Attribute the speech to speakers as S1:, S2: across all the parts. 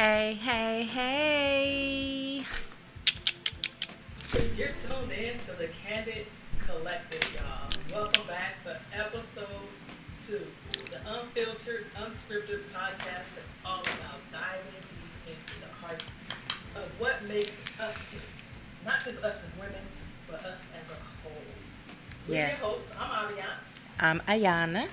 S1: Hey, hey, hey.
S2: You're tuned in to the Candid Collective, y'all. Welcome back for episode 2, the unfiltered, unscripted podcast that's all about diving deep into the heart of what makes us tick. Not just us as women, but us as a whole. We're your
S1: Yes.
S2: hosts. I'm Aviance.
S1: I'm Aiyana.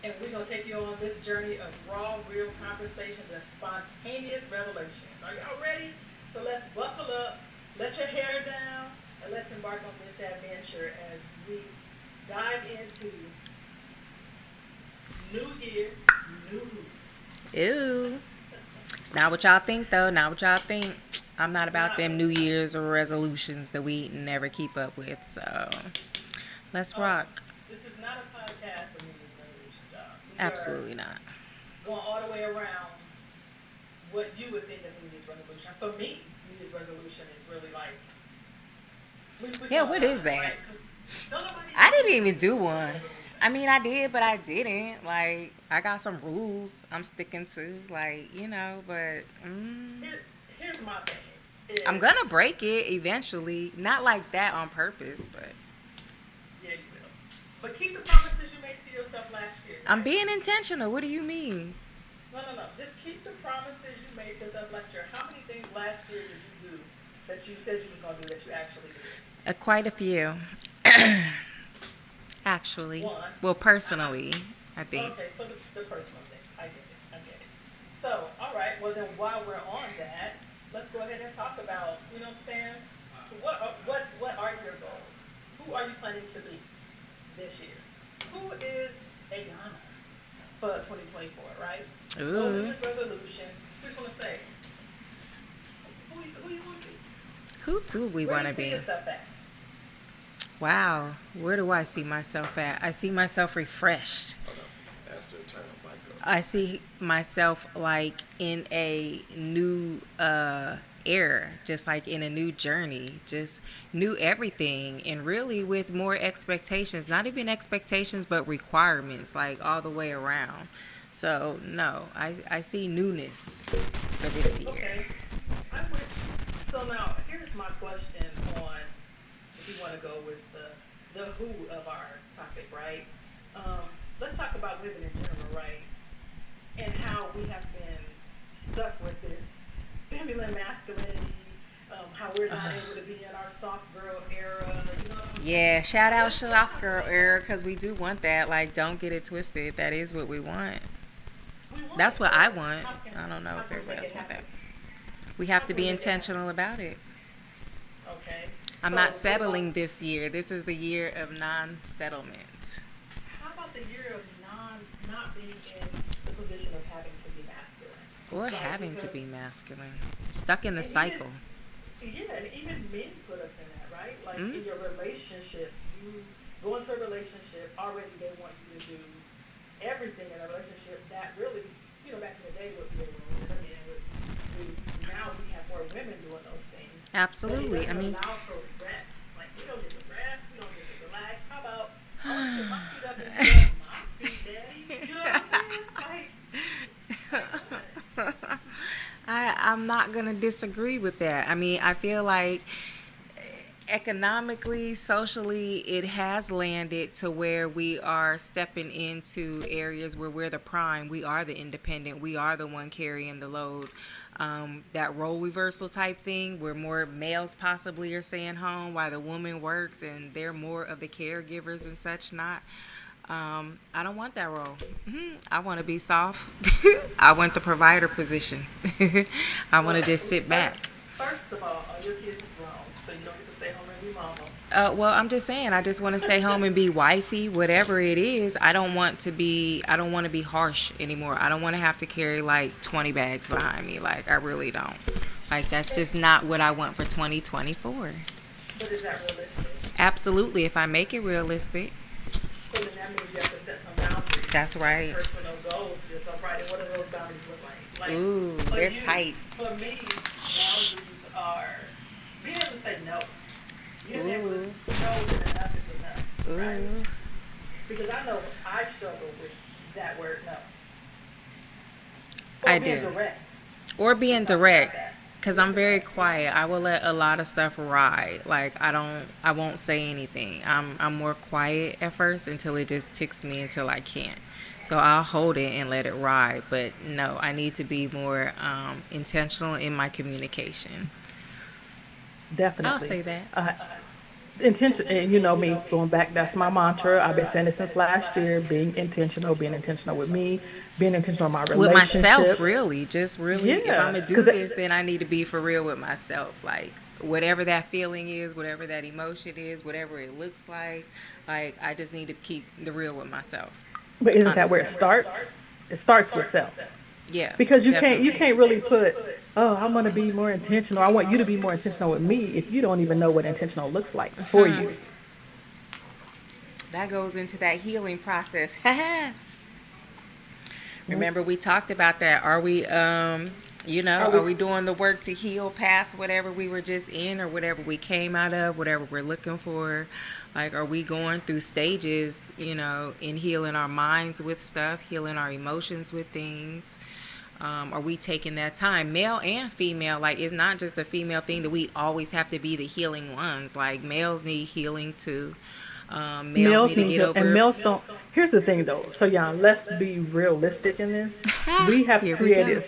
S2: And we're going to take you on this journey of raw, real conversations and spontaneous revelations. Are y'all ready? So let's buckle up, let your hair down, and let's embark on this adventure as we dive into New Year, New Who.
S1: Ew. It's not what y'all think, though. Not what y'all think. I'm not about them New Year's resolutions that we never keep up with. So let's rock.
S2: This is not a podcast of New Year's resolution, y'all.
S1: Absolutely not.
S2: Going all the way around what you would think is New Year's resolution. For me, New Year's resolution is really like.
S1: Yeah, what is that?
S2: Right?
S1: I didn't even do one. I mean, I did, but I didn't. Like, I got some rules I'm sticking to, like, but
S2: Here's my thing.
S1: I'm going to break it eventually. Not like that on purpose, but.
S2: Yeah, you will. But keep the promises you made to yourself last year. Right?
S1: I'm being intentional. What do you mean?
S2: No. Just keep the promises you made to yourself last year. How many things last year did you do that you said you was going to do that you actually did?
S1: Quite a few. Actually.
S2: One.
S1: Well, personally, I think.
S2: Okay, so the personal things. I get it. So, all right. Well, then while we're on that, let's go ahead and talk about, you know what I'm saying? What are your goals? Who are you planning to be this year? Who is Aiyana for 2024, right?
S1: Ooh.
S2: New Year's resolution. We just want to say, who you want to be?
S1: Who do we want to
S2: Where do you
S1: be?
S2: see yourself at?
S1: Wow. Where do I see myself at? I see myself refreshed. I see myself like in a new era, just like in a new journey, just new everything, and really with more expectations, not even expectations, but requirements, like all the way around. So, no, I see newness for this year.
S2: Okay. I'm with you. So now, here's my question on, if you want to go with the who of our topic, right? Let's talk about women in general, right? And how we have been stuck with this feminine masculinity, how we're not able to be in our soft girl era, you know what I'm saying?
S1: Yeah, shout out soft girl era, because we do want that. Like, don't get it twisted. That is what we want. That's what I want. I don't know if everybody else wants that. We have to be intentional about it.
S2: Okay.
S1: I'm not settling this year. This is the year of non-settlement.
S2: How about the year of not being in the position of having to be masculine?
S1: Or having to be masculine. Stuck in the cycle.
S2: And even men put us in that, right? Like in your relationships, you go into a relationship, already they want you to do everything in a relationship that really, back in the day would be a woman and a man would do. Now we have more women doing those things.
S1: Absolutely.
S2: I mean, allow for rest. Like, we don't get to rest, we don't get to relax. How about I'll put my feet up and put my feet, daddy? You know what I'm saying?
S1: I'm not going to disagree with that. I mean, I feel like economically, socially, it has landed to where we are stepping into areas where we're the prime. We are the independent. We are the one carrying the load. That role reversal type thing where more males possibly are staying home while the woman works and they're more of the caregivers and such not. I don't want that role. I want to be soft. I want the provider position. I want to just sit back.
S2: First of all, your kids is grown, so you don't get to stay home and be mama.
S1: Well, I'm just saying, I just want to stay home and be wifey, whatever it is. I don't want to be harsh anymore. I don't want to have to carry like 20 bags behind me. Like, I really don't. Like, that's just not what I want for 2024.
S2: But is that realistic?
S1: Absolutely, if I make it realistic.
S2: So then that means you have to set some boundaries.
S1: That's right.
S2: Personal goals for yourself, right? And what do those boundaries look like?
S1: Ooh, they're tight.
S2: For me, boundaries are being able to say no. You have to be able to know that enough is enough, right? Because I know I struggle with that word no. Or
S1: I
S2: being
S1: do.
S2: direct.
S1: Or being direct, because I'm very quiet. I will let a lot of stuff ride. Like I won't say anything. I'm more quiet at first until it just ticks me until I can't. So I'll hold it and let it ride. But no, I need to be more intentional in my communication. I'll
S2: Definitely.
S1: say that.
S2: Intention, and you know me, going back, that's my mantra. I've been saying it since last year. Being intentional with me, being intentional in my
S1: With myself,
S2: relationships.
S1: really, just really, if I'm
S2: Yeah,
S1: gonna do
S2: because
S1: this, then I need to be for real with myself. Like whatever that feeling is, whatever that emotion is, whatever it looks like I just need to keep the real with myself.
S2: but isn't that where
S1: Honestly,
S2: it starts? It starts with self.
S1: yeah,
S2: Because you
S1: definitely.
S2: can't really put, oh, I'm gonna be more intentional. I want you to be more intentional with me if you don't even know what intentional looks like for you.
S1: That goes into that healing process.
S2: W-
S1: Remember we talked about that. Are we
S2: Are
S1: are
S2: we?
S1: we doing the work to heal past whatever we were just in or whatever we came out of, whatever we're looking for? Like are we going through stages, in healing our minds with stuff, healing our emotions with things? Are we taking that time, male and female? Like it's not just a female thing that we always have to be the healing ones. Like males need healing too. Males need
S2: Males
S1: to
S2: need
S1: get
S2: help, and
S1: over.
S2: males don't. Here's the thing, though. So, yeah, let's be realistic in this. We have
S1: Here we go.
S2: created,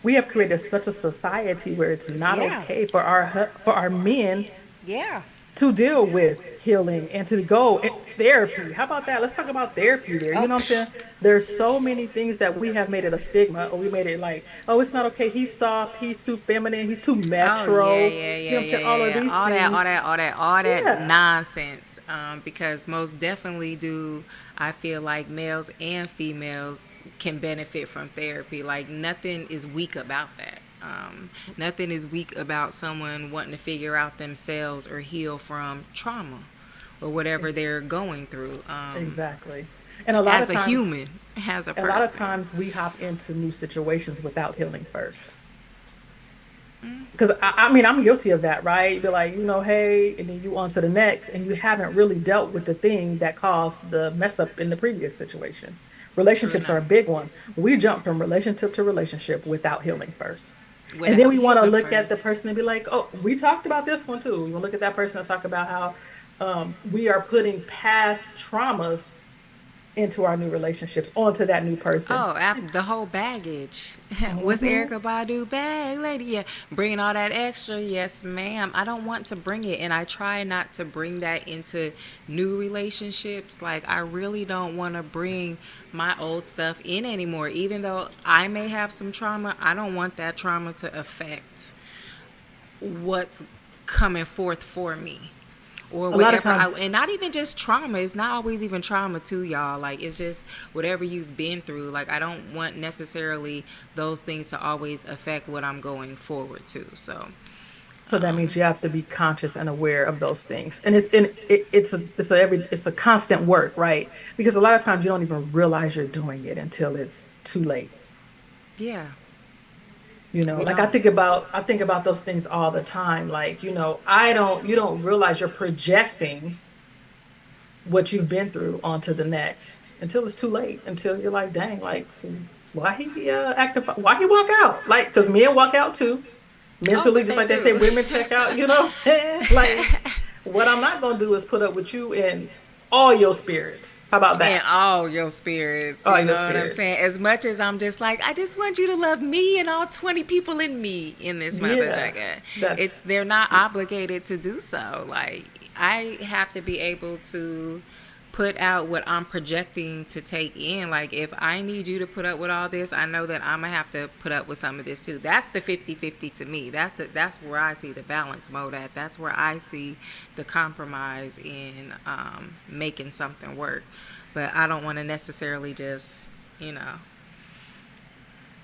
S2: we have created such a society where it's not
S1: Yeah.
S2: okay for our men
S1: Yeah.
S2: to deal with healing and to go therapy. How about that? Let's talk about therapy there. You
S1: Oh,
S2: know what I'm saying? There's so many things that we have made it a stigma, or we made it like, oh, it's not okay. He's soft. He's too feminine. He's too
S1: oh yeah,
S2: metro. You
S1: yeah,
S2: know
S1: yeah,
S2: what I'm
S1: yeah,
S2: saying? All
S1: yeah,
S2: of
S1: yeah.
S2: these
S1: All that, all
S2: things.
S1: that, all that, all that
S2: Yeah.
S1: nonsense. Because most definitely do I feel like males and females can benefit from therapy. Like nothing is weak about that. Nothing is weak about someone wanting to figure out themselves or heal from trauma or whatever they're going through.
S2: Exactly. And a lot
S1: As
S2: of
S1: a
S2: times
S1: human, as a
S2: a lot of
S1: person.
S2: times we hop into new situations without healing first. Because I mean, I'm guilty of that, right? You're like, hey, and then you on to the next, and you haven't really dealt with the thing that caused the mess up in the previous situation.
S1: True
S2: Relationships are a
S1: enough.
S2: big one. We jump from relationship to relationship without healing first. And then
S1: Without
S2: we want to
S1: healing
S2: look at the
S1: first.
S2: person and be like, oh, we talked about this one too. We want to look at that person and talk about how we are putting past traumas into our new relationships, onto that new person.
S1: Oh, the whole baggage. What's
S2: Hmm.
S1: Erica Badu bag lady? Yeah, bringing all that extra. Yes, ma'am. I don't want to bring it, and I try not to bring that into new relationships. Like I really don't want to bring my old stuff in anymore. Even though I may have some trauma, I don't want that trauma to affect what's coming forth for me or
S2: A lot of
S1: whatever
S2: times,
S1: and not even just trauma. It's not always even trauma too, y'all. Like it's just whatever you've been through. Like I don't want necessarily those things to always affect what I'm going forward to. So
S2: so that means you have to be conscious and aware of those things, and it's a constant work, right? Because a lot of times you don't even realize you're doing it until it's too late.
S1: yeah, we
S2: Like I
S1: don't.
S2: think about I think about those things all the time. Like, I don't you don't realize you're projecting what you've been through onto the next until it's too late. Until you're like, dang, like why he why he walk out? Like, because men walk out too,
S1: Oh,
S2: mentally, just
S1: they
S2: like they say
S1: do.
S2: women check out. You know what I'm saying? Like, what I'm not gonna do is put up with you in all your spirits. How about
S1: In
S2: that?
S1: all your spirits,
S2: All
S1: you
S2: your
S1: know what I'm
S2: spirits.
S1: saying? As much as I'm just like, I just want you to love me and all 20 people in me in this mother
S2: Yeah.
S1: jacket. It's
S2: That's
S1: they're not obligated to do so. Like I have to be able to put out what I'm projecting to take in. Like if I need you to put up with all this, I know that I'm gonna have to put up with some of this too. That's the 50-50 to me. That's where I see the balance mode at. That's where I see the compromise in making something work. But I don't want to necessarily just, you know,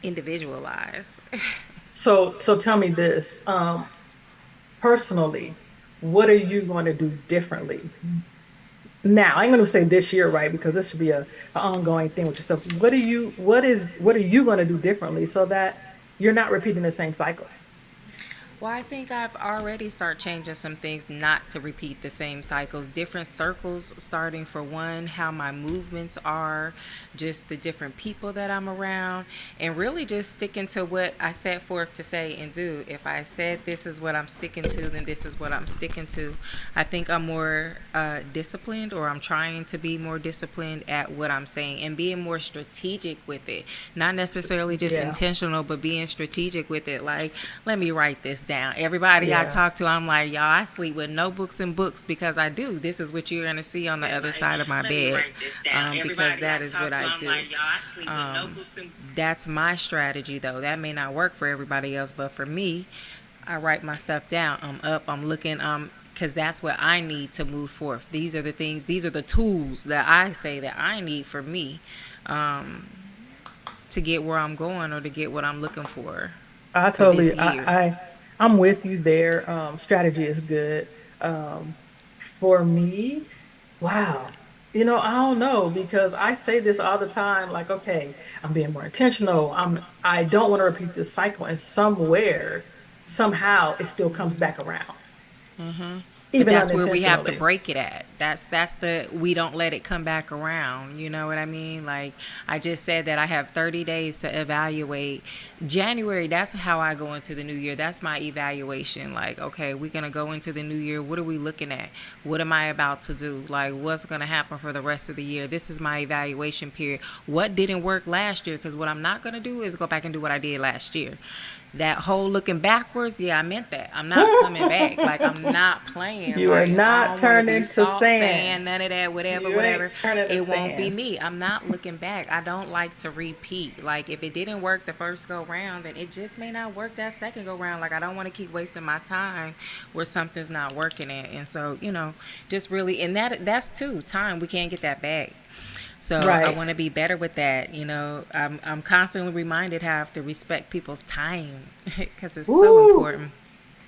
S1: individualize.
S2: so tell me this. Personally, what are you going to do differently now? I'm going to say this year, right? Because this should be an ongoing thing with yourself. What are you going to do differently so that you're not repeating the same cycles?
S1: Well, I think I've already started changing some things not to repeat the same cycles. Different circles, starting for one, how my movements are, just the different people that I'm around, and really just sticking to what I set forth to say and do. If I said this is what I'm sticking to, then this is what I'm sticking to. I think I'm more disciplined, or I'm trying to be more disciplined at what I'm saying and being more strategic with it. Not necessarily just
S2: Yeah.
S1: intentional, but being strategic with it. Like, let me write this down. Everybody I
S2: Yeah.
S1: talk to, I'm like, y'all, I sleep with notebooks and books because I do. This is what you're gonna see on the other side of my bed, because that is what I do. That's my strategy, though. That may not work for everybody else, but for me, I write my stuff down. I'm up. I'm looking. Because that's what I need to move forth. These are the things. These are the tools that I say that I need for me, um, to get where I'm going or to get what I'm looking
S2: I
S1: for this
S2: totally,
S1: year.
S2: I'm with you there. Strategy is good. Um, for me, wow. I don't know because I say this all the time, like, okay, I'm being more intentional. I don't want to repeat this cycle. And somehow, it still comes back around,
S1: But
S2: even
S1: that's where we have to
S2: unintentionally.
S1: break it at. That's the we don't let it come back around. You know what I mean? Like, I just said that I have 30 days to evaluate. January, that's how I go into the new year. That's my evaluation. Like, okay, we're going to go into the new year. What are we looking at? What am I about to do? Like, what's going to happen for the rest of the year? This is my evaluation period. What didn't work last year? Because what I'm not going to do is go back and do what I did last year. That whole looking backwards, yeah, I meant that. I'm not coming back. Like, I'm not playing.
S2: You are
S1: Like, I
S2: not
S1: don't want to be
S2: turning to
S1: salt,
S2: sand.
S1: sand, none of that, whatever,
S2: You
S1: whatever.
S2: ain't turning to
S1: It won't be
S2: sand.
S1: me. I'm not looking back. I don't like to repeat. Like, if it didn't work the first go round, then it just may not work that second go round. Like, I don't want to keep wasting my time where something's not working at. And so, just really, and that's too time. We can't get that back. So I
S2: Right.
S1: want to be better with that. I'm constantly reminded how I have to respect people's time because it's so
S2: Ooh,
S1: important.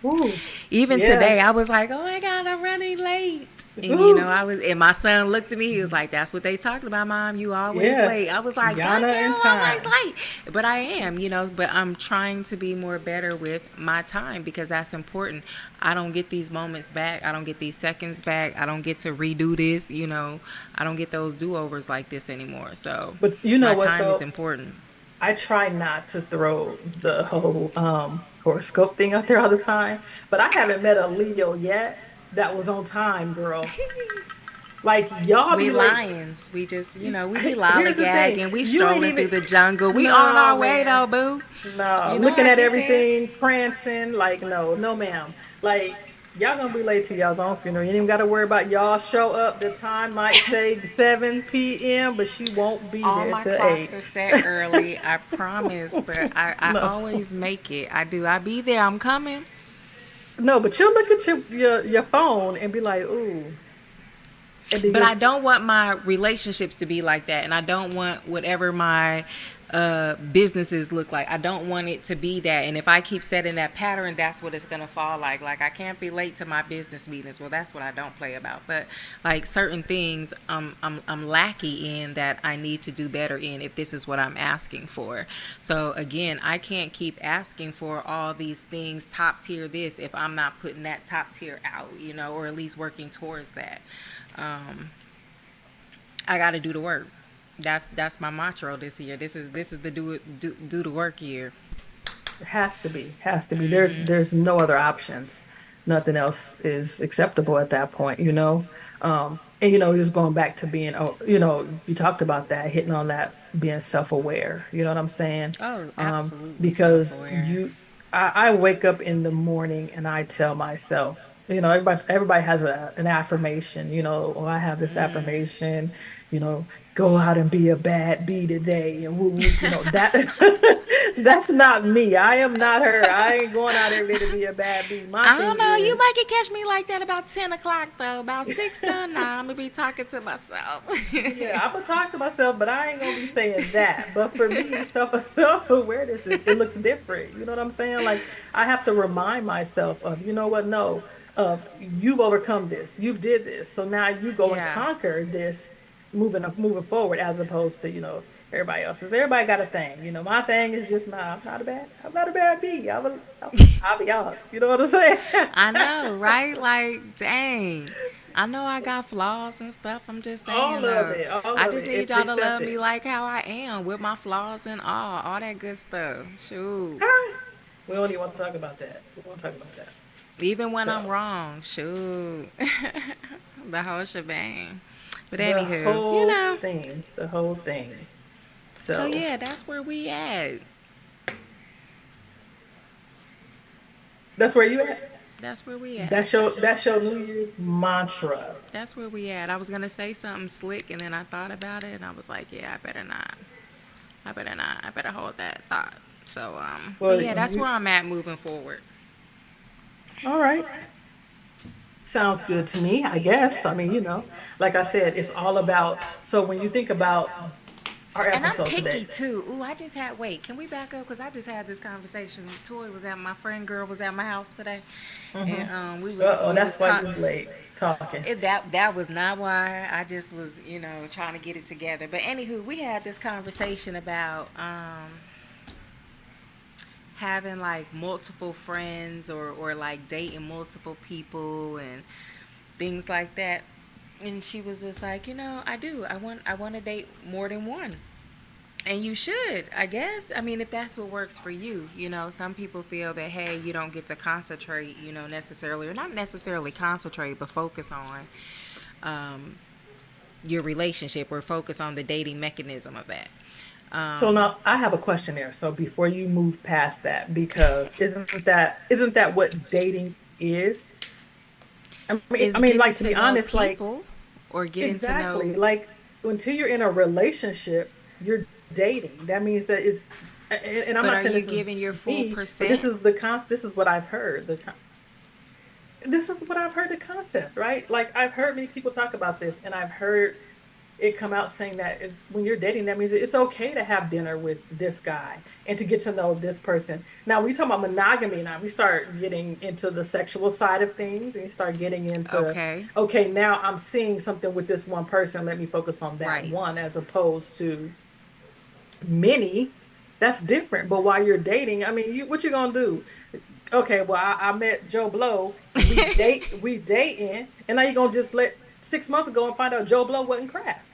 S2: ooh,
S1: Even today,
S2: yes.
S1: I was like, "Oh my God, I'm running late." And
S2: Ooh,
S1: and my son looked at me. He was like, "That's what they talking about, Mom. You always
S2: yeah.
S1: late." I was like, "Dang,
S2: Yana and
S1: I'm always
S2: time.
S1: late," but I am, But I'm trying to be more better with my time because that's important. I don't get these moments back. I don't get these seconds back. I don't get to redo this. I don't get those do overs like this anymore. So
S2: But you know
S1: my
S2: what
S1: time is
S2: though?
S1: important.
S2: I try not to throw the whole horoscope thing out there all the time. But I haven't met a Leo yet that was on time, girl. Like y'all
S1: We
S2: be late.
S1: lions. We just, we be
S2: Here's the thing.
S1: lollygagging. We
S2: You ain't
S1: strolling
S2: even
S1: through the jungle. We on
S2: no
S1: our way
S2: man.
S1: though, boo.
S2: No. Looking
S1: I
S2: at
S1: get there.
S2: everything, prancing, like no, no ma'am. Like y'all gonna be late to y'all's own funeral. You ain't even gotta worry about y'all show up. The time might say 7 p.m., but she won't be
S1: All
S2: there
S1: my
S2: till
S1: clocks
S2: 8.
S1: are set early. I promise, but I
S2: No.
S1: always make it. I do. I be there. I'm coming.
S2: No, but you'll look at your phone and be like, ooh, and then
S1: But
S2: you'll
S1: I don't want my relationships to be like that, and I don't want whatever my businesses look like. I don't want it to be that. And if I keep setting that pattern, that's what it's gonna fall like. Like, I can't be late to my business meetings. Well, that's what I don't play about. But like certain things, I'm lackey in that I need to do better in if this is what I'm asking for. So again, I can't keep asking for all these things, top tier this, if I'm not putting that top tier out, or at least working towards that. um, I got to do the work. That's my mantra this year. This is the do the work year.
S2: it has to be. There's no other options. Nothing else is acceptable at that point. And just going back to being, you talked about that, hitting on that, being self-aware. You know what I'm saying?
S1: Oh, absolutely self
S2: Because
S1: aware.
S2: I wake up in the morning and I tell myself, everybody has an affirmation, or I have this affirmation, you know, go out and be a bad bee today, and woo, woo, that that's not me. I am not her. I ain't going out every day to be a bad bee. My
S1: I
S2: thing
S1: don't know. You
S2: is,
S1: might can catch me like that about 10 o'clock though. About 6 though. Nah, I'm gonna be talking to myself.
S2: yeah, I'm gonna talk to myself, but I ain't gonna be saying that. But for me, self awareness it looks different. You know what I'm saying? Like I have to remind myself of, you know what? No, of you've overcome this, you've did this, so now you go and
S1: Yeah.
S2: conquer this, moving forward, as opposed to Everybody else's. Everybody got a thing. My thing is just I'm not a bad bee. I'm Aviance. You know what I'm saying?
S1: I know, right? Like, dang. I know I got flaws and stuff. I'm just saying,
S2: All of
S1: though.
S2: it. All
S1: I
S2: of
S1: just
S2: it.
S1: need
S2: It's
S1: y'all to love
S2: accepted.
S1: me like how I am with my flaws and all that good stuff. Shoot.
S2: Huh? We don't even want to talk about that. We won't talk about that.
S1: Even when I'm
S2: So
S1: wrong. Shoot. The whole shebang. But
S2: the
S1: anywho,
S2: whole thing. The whole thing.
S1: So
S2: So
S1: yeah, that's where we at.
S2: that's where you at.
S1: That's where we at.
S2: That's your New Year's mantra.
S1: That's where we at. I was gonna say something slick, and then I thought about it, and I was like, yeah, I better not. I better not. I better hold that thought. So but
S2: Well,
S1: yeah, that's where I'm at moving forward.
S2: all right. Sounds good to me, I guess. I mean, like I said, it's all about. So when you think about our
S1: And I'm
S2: episode
S1: picky
S2: today,
S1: too. Ooh, I just had. Wait, can we back up? Cause I just had this conversation. Toy was at my friend girl was at my house today, and we was
S2: oh,
S1: we was
S2: that's why you
S1: talking.
S2: was late talking.
S1: That was not why. I just was trying to get it together. But anywho, we had this conversation about having like multiple friends or like dating multiple people and things like that. And she was just like, I want to date more than one. And you should, I guess. I mean, if that's what works for you. Some people feel that, hey, you don't get to concentrate, necessarily, or not necessarily concentrate, but focus on um, your relationship or focus on the dating mechanism of that.
S2: So
S1: Um,
S2: now I have a question there. So before you move past that, because isn't that what dating is? I
S1: is
S2: mean,
S1: getting
S2: like to
S1: to
S2: be
S1: know
S2: honest, like
S1: people or getting to
S2: exactly,
S1: know,
S2: like until you're in a relationship, you're dating. That means that it's, and I'm
S1: but
S2: not
S1: are
S2: saying
S1: you
S2: this is
S1: giving your full
S2: me, but this
S1: percent?
S2: is this is what I've heard. This is what I've heard the concept, right? Like I've heard many people talk about this, and I've heard it come out saying that when you're dating, that means it's okay to have dinner with this guy and to get to know this person. Now, we talk about monogamy. Now we start getting into the sexual side of things, and you start getting into,
S1: Okay.
S2: okay, now I'm seeing something with this one person. Let me focus on that
S1: Right.
S2: one as opposed to many. That's different. But while you're dating, I mean, what you gonna do? Okay, well, I met Joe Blow, and we dating, and now you're gonna just let 6 months ago and find out Joe Blow wasn't crap.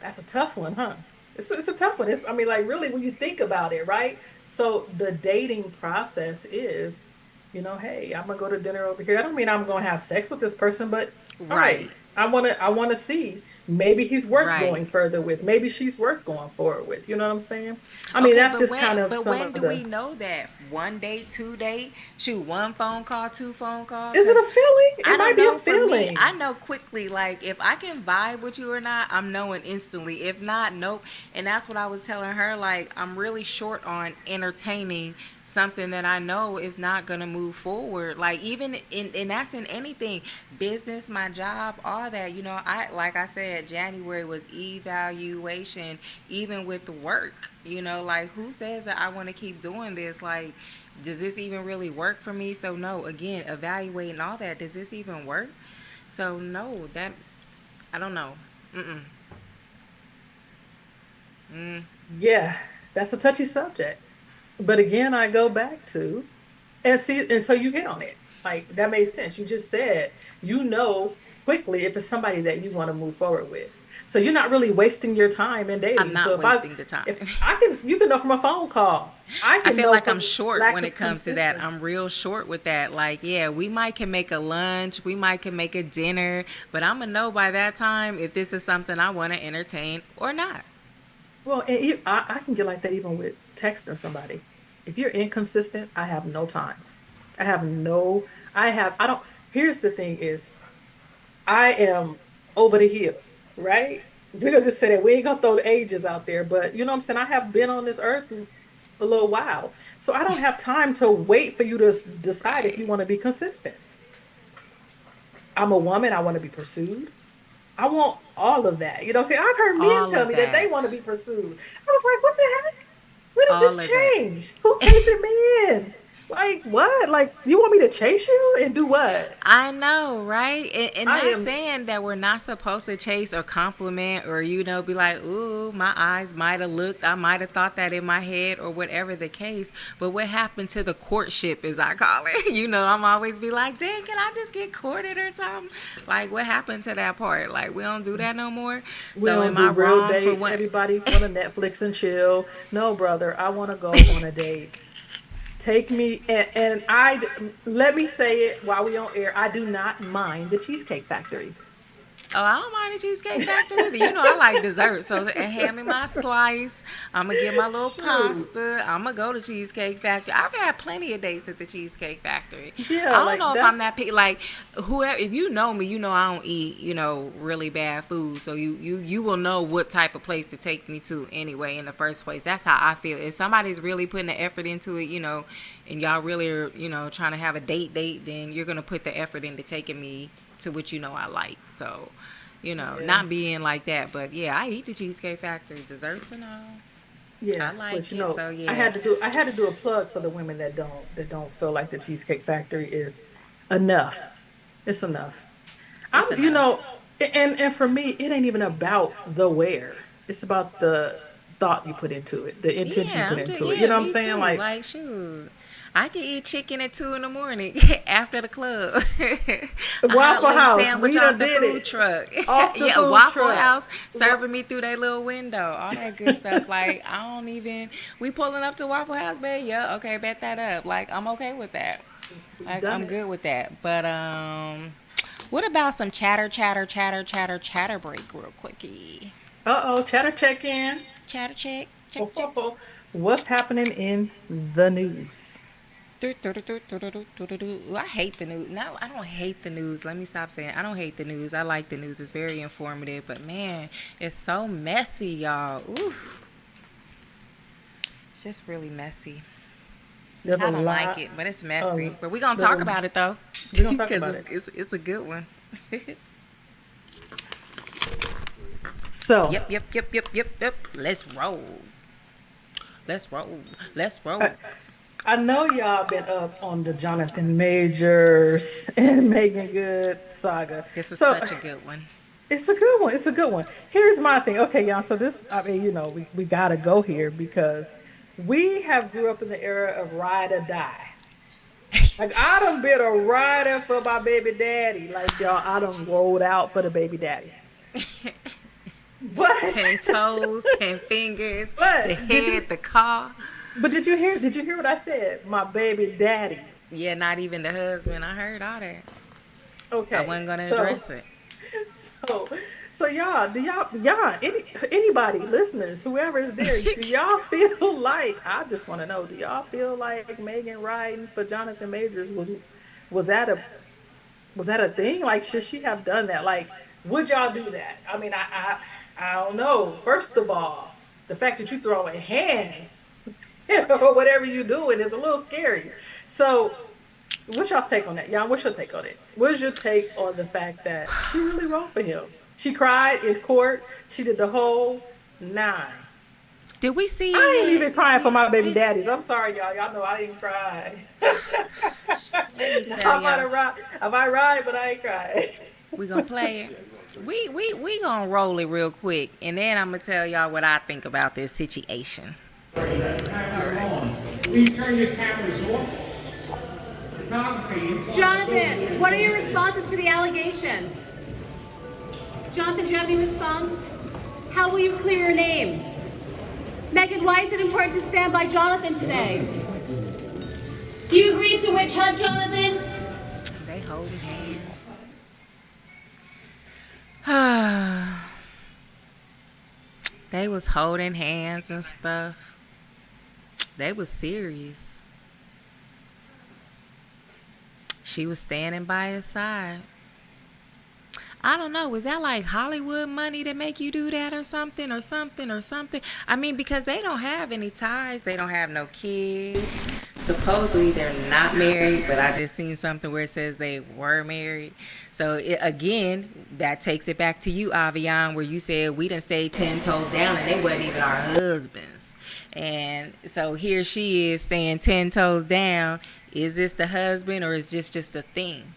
S2: That's a tough one, huh? It's a tough one. I mean, like really, when you think about it, right? So the dating process is, hey, I'm gonna go to dinner over here. I don't mean I'm gonna have sex with this person, but all right,
S1: Right.
S2: I wanna see. Maybe he's worth
S1: Right.
S2: going further with. Maybe she's worth going forward with. You know what I'm saying? I mean,
S1: Okay,
S2: that's
S1: but
S2: just
S1: when
S2: kind of
S1: but
S2: some
S1: when
S2: of
S1: do we
S2: the.
S1: know that? One date, two date, shoot, one phone call, two phone call?
S2: Is it
S1: Cause
S2: a feeling?
S1: I
S2: It might
S1: don't
S2: be a
S1: know. For me, I
S2: feeling.
S1: know quickly. Like if I can vibe with you or not, I'm knowing instantly. If not, nope. And that's what I was telling her. Like I'm really short on entertaining something that I know is not gonna move forward. Like even in and that's in anything, business, my job, all that. I like I said, January was evaluation, even with the work. Like who says that I want to keep doing this? Like, does this even really work for me? So no, again, evaluating all that. Does this even work? So no, that I don't know. Mm-mm. Mm.
S2: Yeah, that's a touchy subject. But again, I go back to, and see, and so you hit on it. Like that made sense. You just said quickly if it's somebody that you want to move forward with. So you're not really wasting your time in
S1: I'm
S2: dating. So
S1: not
S2: if I
S1: wasting the time.
S2: if I can you can know from a phone call. I
S1: I
S2: can
S1: feel
S2: know
S1: like I'm
S2: from
S1: short
S2: lack
S1: when
S2: of
S1: it comes to that.
S2: consistency.
S1: I'm real short with that. Like, yeah, we might can make a lunch, we might can make a dinner, but I'm gonna know by that time if this is something I want to entertain or not.
S2: Well, and I can get like that even with texting somebody. If you're inconsistent, I have no time. I have no I don't here's the thing is I am over the hill, right? We're gonna just say that we ain't gonna throw the ages out there, but you know what I'm saying? I have been on this earth a little while. So I don't have time to wait for you to decide if you
S1: Right.
S2: want to be consistent. I'm a woman, I want to be pursued. I want all of that. You know what I'm saying? I've heard men
S1: All
S2: tell
S1: of
S2: me that they want to
S1: that.
S2: be pursued. I was like, what the heck? When did
S1: All
S2: this
S1: of that.
S2: change? Who chasing men? Like what? Like you want me to chase you and do what?
S1: I know, right? And
S2: I
S1: not
S2: am.
S1: saying that we're not supposed to chase or compliment or, be like, ooh, my eyes might have looked, I might have thought that in my head or whatever the case. But what happened to the courtship, as I call it? I'm always be like, dang, can I just get courted or something? Like, what happened to that part? Like, we don't do that no more.
S2: We
S1: So,
S2: don't
S1: am
S2: do
S1: I
S2: real
S1: wrong for
S2: dates.
S1: what?
S2: Everybody want to Netflix and chill. No, brother, I want to go on a date. Take me and let me say it while we on air. I do not mind the Cheesecake Factory.
S1: Oh, I don't mind the Cheesecake Factory either. I like dessert. So hand me my slice. I'm gonna get my little
S2: Shoot.
S1: pasta. I'm gonna go to Cheesecake Factory. I've had plenty of dates at the Cheesecake Factory.
S2: Yeah,
S1: I don't
S2: like
S1: know if I'm that
S2: that's
S1: picky. Like whoever, if you know me, I don't eat really bad food. So you will know what type of place to take me to anyway. In the first place, that's how I feel. If somebody's really putting the effort into it, and y'all really are trying to have a date, then you're gonna put the effort into taking me to what I like. So,
S2: yeah.
S1: not being like that, but yeah, I eat the Cheesecake Factory desserts and all.
S2: Yeah,
S1: I
S2: but
S1: like it. So yeah,
S2: I had to do a plug for the women that don't feel like the Cheesecake Factory is enough. It's enough.
S1: it's
S2: I'm
S1: enough.
S2: and for me it ain't even about the where. It's about the thought you put into it, the intention you
S1: Yeah,
S2: put
S1: I'm just
S2: into it. You
S1: yeah,
S2: know what I'm
S1: me
S2: saying?
S1: too.
S2: Like
S1: Like shoot. I can eat chicken at 2 in the morning after the club. A hot
S2: Waffle
S1: little
S2: House,
S1: sandwich
S2: we
S1: off
S2: done
S1: the
S2: did
S1: food
S2: it.
S1: truck.
S2: Off the
S1: Yeah, a
S2: food
S1: Waffle
S2: truck.
S1: House
S2: What
S1: serving me through their little window. All that good stuff. Like I don't even. We pulling up to Waffle House, babe. Yeah, okay, bet that up. Like I'm okay with that.
S2: we've
S1: Like
S2: done
S1: I'm
S2: it.
S1: good with that. But what about some chatter break real quickie?
S2: Uh-oh, chatter check in.
S1: Chatter check, check check.
S2: What's happening in the news?
S1: Ooh, I hate the news. No, I don't hate the news. Let me stop saying I don't hate the news. I like the news. It's very informative. But man, it's so messy, y'all. Ooh, it's just really messy.
S2: There's a
S1: I don't like
S2: lot
S1: it, but it's messy.
S2: of
S1: But we gonna
S2: there's
S1: talk
S2: a
S1: about it though,
S2: we're gonna talk
S1: because
S2: about it.
S1: it's a good one.
S2: So
S1: Yep. Let's roll. Let's roll. Let's roll.
S2: I know y'all been up on the Jonathan Majors and Megan Good saga.
S1: This is
S2: So
S1: such a good one.
S2: it's a good one. It's a good one. Here's my thing. Okay, y'all. So this, I mean, we gotta go here because we have grew up in the era of ride or die. Like I done been a rider for my baby daddy. Like y'all, I done rolled out for the baby daddy. But
S1: 10 toes, 10 fingers, the
S2: but
S1: head, the car.
S2: did you hear what I said? My baby daddy.
S1: Yeah, not even the husband. I heard all that. I
S2: Okay.
S1: wasn't gonna
S2: So
S1: address it.
S2: so so y'all, anybody, listeners, whoever is there, do y'all feel like I just want to know, do y'all feel like Megan riding for Jonathan Majors was that a was that a thing? Like should she have done that? Like would y'all do that? I mean, I don't know. First of all, the fact that you throwing hands or whatever you doing is a little scary. So what's y'all's take on that? Y'all, what's your take on it? What's your take on the fact that she really wrote for him? She cried in court. She did the whole nine.
S1: Did we
S2: I ain't
S1: see?
S2: even crying for my baby
S1: Did,
S2: daddies. I'm sorry, y'all. Y'all know I didn't cry.
S1: let me
S2: Now
S1: tell
S2: I might
S1: y'all.
S2: have ride, I might ride, but I ain't crying.
S1: We gonna play it. We gonna roll it real quick, and then I'm gonna tell y'all what I think about this situation.
S2: All right.
S3: Please turn your cameras off. Photography.
S4: Jonathan, what are your responses to the allegations? Jonathan, do you have any response? How will you clear your name? Megan, why is it important to stand by Jonathan today? Do you agree to witch hunt, Jonathan?
S1: They holding hands. They was holding hands and stuff. They was serious. She was standing by his side. I don't know. Was that like Hollywood money to make you do that or something or something or something? I mean, because they don't have any ties. They don't have no kids. Supposedly they're not married, but I just seen something where it says they were married. So again, that takes it back to you, Avian, where you said we done stayed 10 toes down and they wasn't even our husbands. And so here she is staying 10 toes down Is this the husband or is this just a thing?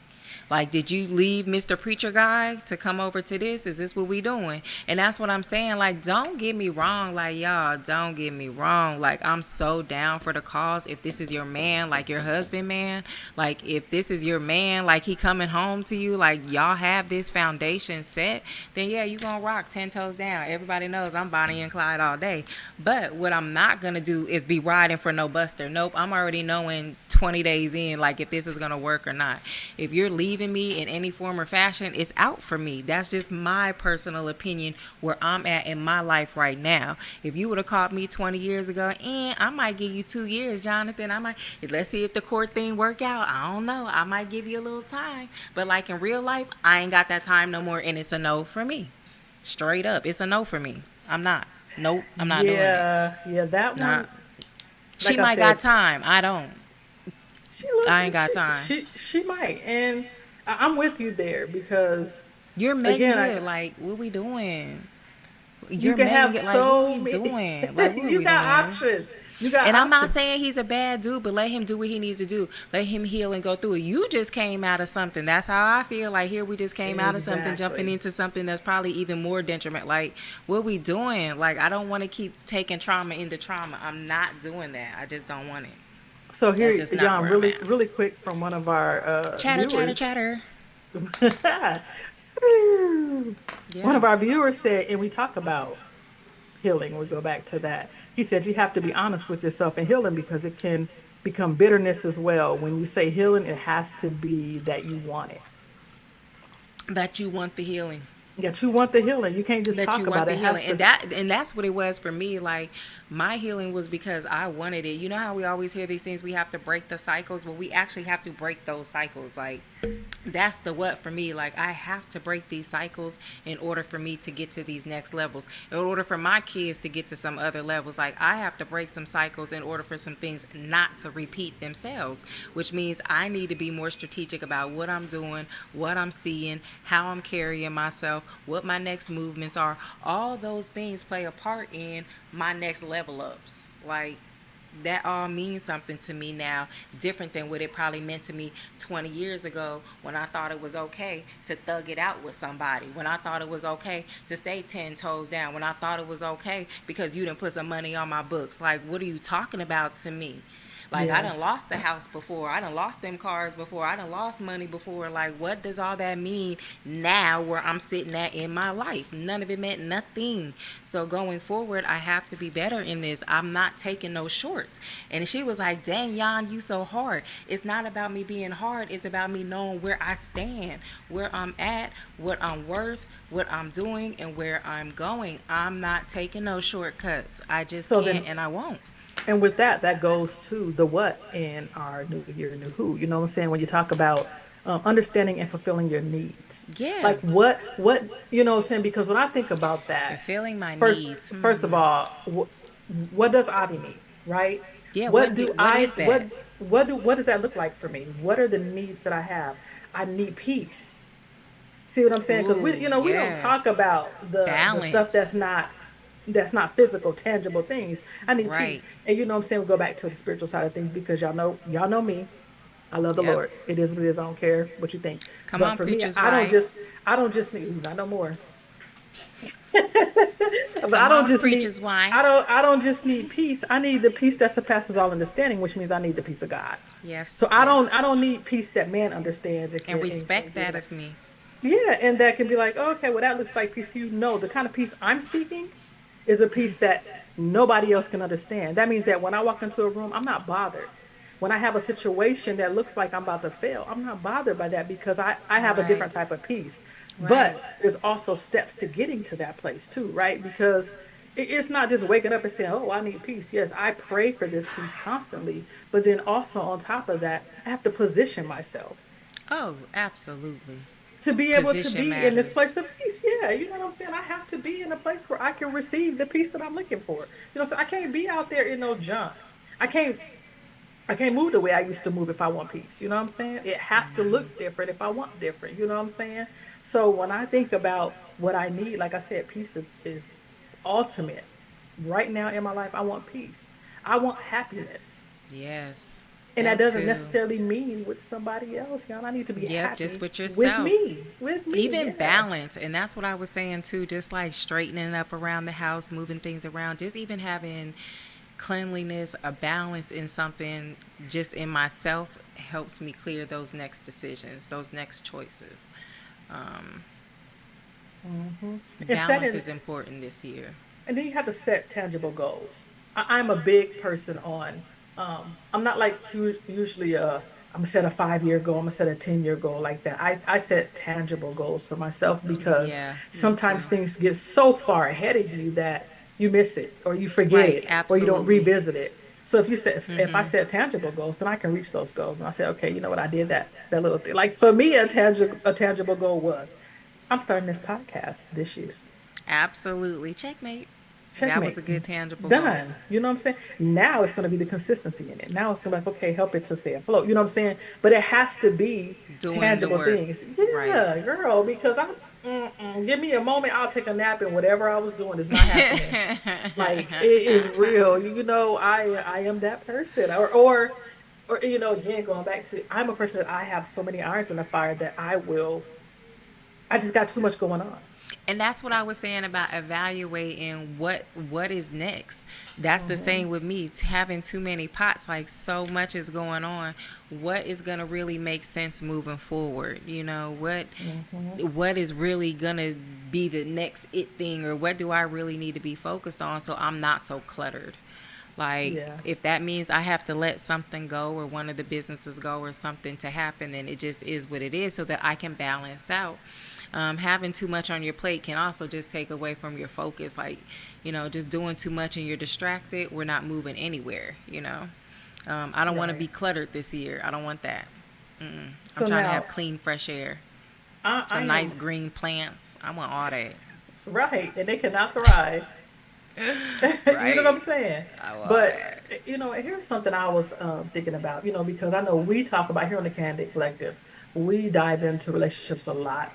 S1: Like, did you leave Mr. Preacher Guy to come over to this? Is this what we doing? And that's what I'm saying. Like, don't get me wrong. Like, y'all, don't get me wrong. Like, I'm so down for the cause. If this is your man, like your husband, man, like if this is your man, like he coming home to you, like y'all have this foundation set, then yeah, you gonna rock 10 toes down. Everybody knows I'm Bonnie and Clyde all day. But what I'm not gonna do is be riding for no buster. Nope, I'm already knowing 20 days in, like if this is gonna work or not. If you're leaving me in any form or fashion, it's out for me. That's just my personal opinion where I'm at in my life right now. If you would have caught me 20 years ago, I might give you 2 years, Jonathan. I might, let's see if the court thing work out. I don't know. I might give you a little time. But like in real life, I ain't got that time no more, and it's a no for me. Straight up, it's a no for me. I'm not. Nope, I'm not doing it.
S2: Yeah, that one.
S1: Nah. She
S2: like I
S1: might
S2: said,
S1: got time. I don't. I ain't got
S2: she,
S1: time.
S2: She might, and I'm with you there because
S1: You're making
S2: again,
S1: good. Like, what we doing?
S2: you
S1: You're
S2: can have
S1: making,
S2: so
S1: like, what we
S2: many.
S1: doing? Like, what
S2: You
S1: we
S2: got
S1: doing?
S2: options. You got
S1: And I'm not
S2: options.
S1: saying he's a bad dude, but let him do what he needs to do. Let him heal and go through it. You just came out of something. That's how I feel. Like, here we just came out of something, jumping
S2: Exactly.
S1: into something that's probably even more detriment. Like, what we doing? Like, I don't want to keep taking trauma into trauma. I'm not doing that. I just don't want it.
S2: So here,
S1: That's just not
S2: Jan,
S1: where I'm
S2: really,
S1: at.
S2: really quick from one of our
S1: Chatter,
S2: viewers.
S1: chatter, chatter.
S2: One of
S1: Yeah.
S2: our viewers said, and we talk about healing. We go back to that. He said you have to be honest with yourself in healing because it can become bitterness as well. When you say healing, it has to be that you want it.
S1: That you want the healing.
S2: That you want the healing. You can't just
S1: That
S2: talk
S1: you
S2: about
S1: want
S2: it.
S1: the
S2: It has
S1: healing,
S2: to.
S1: and that's what it was for me. Like, my healing was because I wanted it. You know how we always hear these things, we have to break the cycles? Well, we actually have to break those cycles. Like, that's the what for me. Like, I have to break these cycles in order for me to get to these next levels, in order for my kids to get to some other levels. Like, I have to break some cycles in order for some things not to repeat themselves, which means I need to be more strategic about what I'm doing, what I'm seeing, how I'm carrying myself, what my next movements are. All those things play a part in my next level ups. Like, that all means something to me now, different than what it probably meant to me 20 years ago when I thought it was okay to thug it out with somebody, when I thought it was okay to stay 10 toes down, when I thought it was okay because you didn't put some money on my books. Like, what are you talking about to me? Like, I
S2: Yeah.
S1: done lost the house before. I done lost them cars before. I done lost money before. Like, what does all that mean now where I'm sitting at in my life? None of it meant nothing. So going forward, I have to be better in this. I'm not taking no shorts. And she was like, dang, Jan, you so hard. It's not about me being hard. It's about me knowing where I stand, where I'm at, what I'm worth, what I'm doing, and where I'm going. I'm not taking no shortcuts. I just
S2: So
S1: can't,
S2: then,
S1: and I won't.
S2: and with that, that goes to the what in our new year, new who. You know what I'm saying? When you talk about understanding and fulfilling your needs,
S1: Yeah.
S2: like you know what I'm saying? Because when I think about that,
S1: Fulfilling my
S2: first,
S1: needs.
S2: first of all, what does Avi need, right?
S1: Yeah,
S2: What do
S1: what
S2: I
S1: is that?
S2: what does that look like for me? What are the needs that I have? I need peace. See what I'm saying? Because
S1: Ooh,
S2: we don't talk
S1: yes.
S2: about the stuff
S1: Balance.
S2: that's not physical, tangible things. I need peace.
S1: Right.
S2: And you know what I'm saying? We go back to the spiritual side of things because y'all know me. I love the
S1: Yep.
S2: Lord. It is what it is. I don't care what you think.
S1: Come
S2: But
S1: on,
S2: for me,
S1: preachers,
S2: I don't
S1: right?
S2: just need not no more. But I
S1: Come
S2: don't
S1: on,
S2: just need
S1: preachers, why?
S2: I don't just need peace. I need the peace that surpasses all understanding, which means I need the peace of God.
S1: Yes,
S2: So
S1: yes.
S2: I don't need peace that man understands
S1: And
S2: and
S1: respect
S2: be
S1: that
S2: like,
S1: of me.
S2: yeah, and that can be like, oh, okay, well that looks like peace to you. No, the kind of peace I'm seeking is a peace that nobody else can understand. That means that when I walk into a room, I'm not bothered. When I have a situation that looks like I'm about to fail, I'm not bothered by that because I have a
S1: Right.
S2: different type of peace.
S1: Right.
S2: But there's also steps to getting to that place too, right? Because it's not just waking up and saying, oh, I need peace. Yes, I pray for this peace constantly. But then also on top of that, I have to position myself
S1: Oh, absolutely.
S2: to be able to
S1: Position
S2: be in this
S1: matters.
S2: place of peace. Yeah, you know what I'm saying? I have to be in a place where I can receive the peace that I'm looking for. You know what I'm saying? I can't be out there in no junk. I can't I can't move the way I used to move if I want peace. You know what I'm saying? It has to look different if I want different. You know what I'm saying? So when I think about what I need, like I said, peace is ultimate. Right now in my life, I want peace. I want happiness.
S1: Yes.
S2: And that
S1: That
S2: doesn't
S1: too.
S2: necessarily mean with somebody else, y'all. I need to be
S1: Yep,
S2: happy
S1: just with
S2: with
S1: yourself.
S2: me. With me,
S1: Even
S2: yeah.
S1: balance, and that's what I was saying too, just like straightening up around the house, moving things around, just even having cleanliness, a balance in something just in myself helps me clear those next decisions, those next choices. um,
S2: And
S1: Balance
S2: setting,
S1: is important this year.
S2: and then you have to set tangible goals. I'm a big person on. I'm not like usually. I'm gonna set a 5 year goal. I'm gonna set a 10 year goal like that. I set tangible goals for myself because
S1: Yeah, me
S2: sometimes
S1: too.
S2: things get so far ahead of you that you miss it or you forget
S1: Right,
S2: it or you don't
S1: absolutely.
S2: revisit it. So if I set tangible goals, then I can reach those goals. And I say, okay, you know what? I did that little thing. Like for me, a tangible goal was I'm starting this podcast this year.
S1: Absolutely. Checkmate. That was
S2: Checkmate.
S1: a good tangible goal.
S2: Done. You know what I'm saying? Now it's going to be the consistency in it. Now it's going to be like, okay, help it to stay afloat. You know what I'm saying? But it has to be
S1: Doing the
S2: tangible
S1: work.
S2: things.
S1: Right.
S2: Yeah, girl, because give me a moment. I'll take a nap and whatever I was doing is not happening. Like it is real. I am that person. Or again, going back to I'm a person that I have so many irons in the fire that I just got too much going on.
S1: And that's what I was saying about evaluating what is next. That's the same with me. Having too many pots, like so much is going on. What is gonna really make sense moving forward? What is really gonna be the next it thing, or what do I really need to be focused on so I'm not so cluttered? Like,
S2: Yeah.
S1: if that means I have to let something go or one of the businesses go or something to happen, then it just is what it is so that I can balance out. Having too much on your plate can also just take away from your focus. Like, just doing too much and you're distracted, we're not moving anywhere. I don't want to
S2: Right.
S1: be cluttered this year. I don't want that. I'm
S2: So
S1: trying to
S2: now
S1: have clean, fresh air,
S2: I
S1: some nice
S2: am
S1: green plants. I want all that.
S2: right, and they cannot thrive. You know what I'm
S1: Right.
S2: saying?
S1: I want all
S2: But
S1: that.
S2: here's something I was thinking about. Because I know we talk about here on the Candid Collective, we dive into relationships a lot.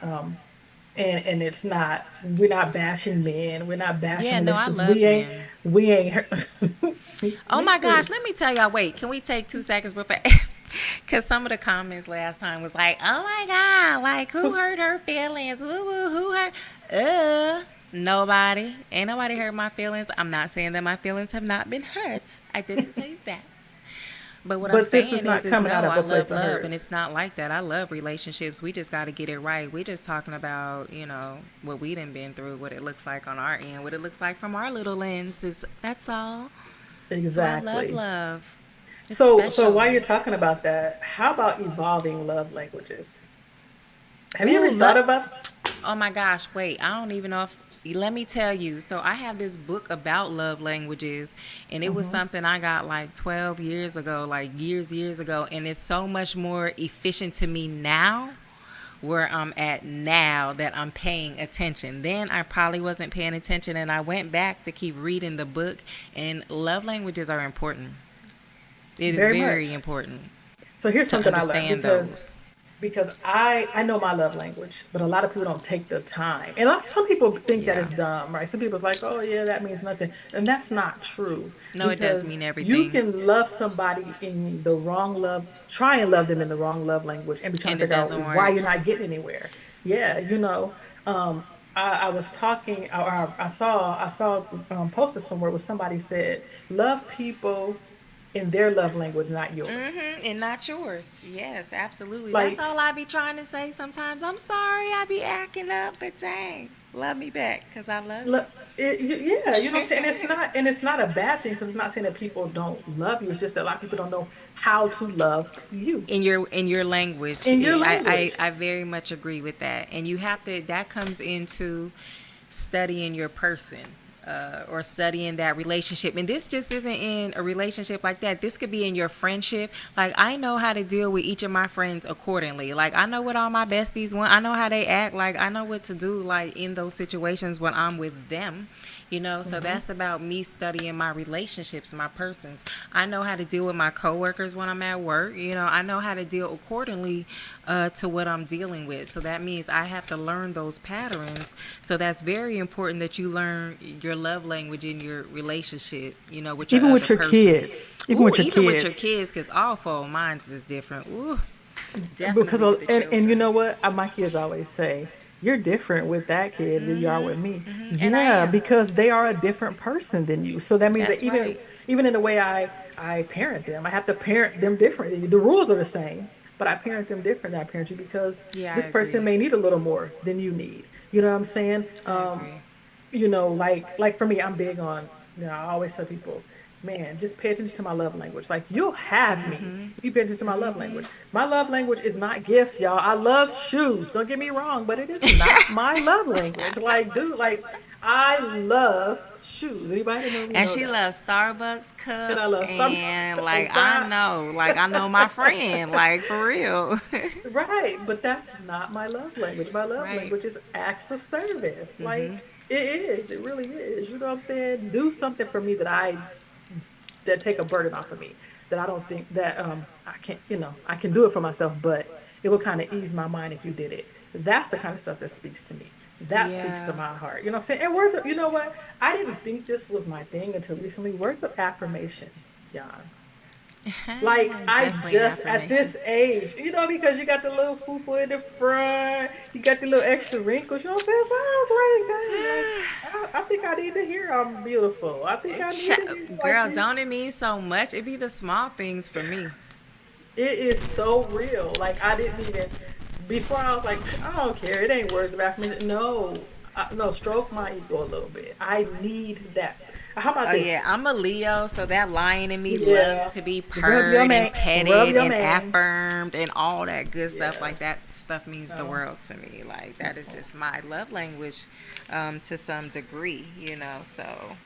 S2: And it's not we're not bashing men, we're not bashing
S1: Yeah, no, I
S2: relationships.
S1: love men.
S2: We ain't.
S1: Oh
S2: Me
S1: my gosh,
S2: too.
S1: let me tell y'all. Wait, can we take 2 seconds before? Because some of the comments last time was like, "Oh my god, like who hurt her feelings? Woo woo, who hurt? Nobody. Ain't nobody hurt my feelings. I'm not saying that my feelings have not been hurt. I didn't say that. But what I'm
S2: But this is
S1: saying
S2: not
S1: is
S2: coming out
S1: no,
S2: of
S1: I
S2: a place
S1: love
S2: of
S1: love,
S2: hurt.
S1: and it's not like that. I love relationships. We just got to get it right. We just talking about, what we done been through, what it looks like on our end, what it looks like from our little lenses. That's all. So I love
S2: Exactly.
S1: love. It's
S2: So
S1: special.
S2: while you're talking about that, how about evolving love languages? Have you
S1: Ooh,
S2: ever thought about?
S1: oh my gosh, wait. I don't even know if. Let me tell you. So I have this book about love languages, and it was
S2: Mhm.
S1: something I got like 12 years ago, like years ago. And it's so much more efficient to me now, where I'm at now, that I'm paying attention. Then I probably wasn't paying attention, and I went back to keep reading the book. And love languages are important. It is
S2: Very
S1: very
S2: much.
S1: important
S2: So here's
S1: to
S2: something I learned
S1: understand those.
S2: because I know my love language, but a lot of people don't take the time. And some people think that
S1: Yeah.
S2: it's dumb, right? Some people are like, "Oh yeah, that means nothing." And that's not true
S1: No, it does
S2: because
S1: mean
S2: you
S1: everything,
S2: can love somebody in the wrong love, try and love them in the wrong love language and be trying to
S1: and it
S2: figure out
S1: doesn't
S2: why
S1: work.
S2: you're not getting anywhere. Yeah, um I was talking or I saw posted somewhere where somebody said, "Love people in their love language, not yours."
S1: And not yours. Yes, absolutely. That's
S2: Like
S1: all I be trying to say sometimes. I'm sorry I be acting up, but dang, love me back because I love you.
S2: Look, yeah, you know what I'm saying. And it's not a bad thing because it's not saying that people don't love you. It's just that a lot of people don't know how to love you
S1: In your language.
S2: in your
S1: I,
S2: language.
S1: I very much agree with that. And you have to, that comes into studying your person, or studying that relationship. And this just isn't in a relationship like that. This could be in your friendship. Like, I know how to deal with each of my friends accordingly. Like, I know what all my besties want. I know how they act. Like, I know what to do, like, in those situations when I'm with them. You know, so that's about me studying my relationships, my persons. I know how to deal with my coworkers when I'm at work. You know, I know how to deal accordingly to what I'm dealing with. So that means I have to learn those patterns. So that's very important that you learn your love language in your relationship, you know, with your
S5: Even
S1: other
S5: with your
S1: person.
S5: kids. Even with your
S1: Even with your
S5: kids.
S1: kids, because all four of mine is different. Ooh,
S5: Because
S1: definitely with the
S5: and you
S1: children.
S5: know what? My kids always say, "You're different with that kid than you are with me."
S1: And I
S5: Yeah,
S1: am.
S5: because they are a different person than you. So that means that
S1: That's right.
S5: even in the way I parent them, I have to parent them differently. The rules are the same, but I parent them different than I parent you because
S1: Yeah, I
S5: this person
S1: agree.
S5: may need a little more than you need. You know what I'm saying?
S1: I agree.
S5: You know, like for me, I'm big on, you know, I always tell people, man, just pay attention to my love language. Like you'll have me if you pay attention to my love language. My love language is not gifts, y'all. I love shoes. Don't get me wrong, but it is not my love language. Like, dude, like I love shoes. Anybody that know me
S1: And
S5: know
S1: she
S5: that.
S1: loves Starbucks
S5: And I
S1: cups
S5: love
S1: and
S5: Starbucks and
S1: like
S5: socks.
S1: I know my friend, like for real.
S5: Right, but that's not my love language. My love
S1: Right.
S5: language is acts of service. Like it is. It really is. You know what I'm saying? Do something for me that take a burden off of me. That I don't think that I can, you know, I can do it for myself, but it will kind of ease my mind if you did it. That's the kind of stuff that speaks to me. That speaks to
S1: Yeah.
S5: my heart. You know what I'm saying? And words of, you know what? I didn't think this was my thing until recently. Words of affirmation, yeah. Like I
S1: Definitely an
S5: just at
S1: affirmation.
S5: this age, you know, because you got the little fupa in the front, you got the little extra wrinkles. You know what I'm saying? So I was like, dang, like I think I need to hear I'm beautiful. I think I need to hear like
S1: Girl,
S5: this.
S1: don't it mean so much? It be the small things for me.
S5: It is so real. Like I didn't even before I was like, I don't care. It ain't words of affirmation. No, no, stroke my ego a little bit. I need that. How about
S1: Oh
S5: this?
S1: yeah, I'm a Leo, so that lion in me loves
S5: Yeah,
S1: to be
S5: rub your
S1: purred and
S5: man, rub
S1: petted
S5: your
S1: and
S5: man.
S1: affirmed and all that good stuff.
S5: Yeah.
S1: Like that stuff means the
S5: No.
S1: world to me. Like that is just my love language, to some degree, you know. So,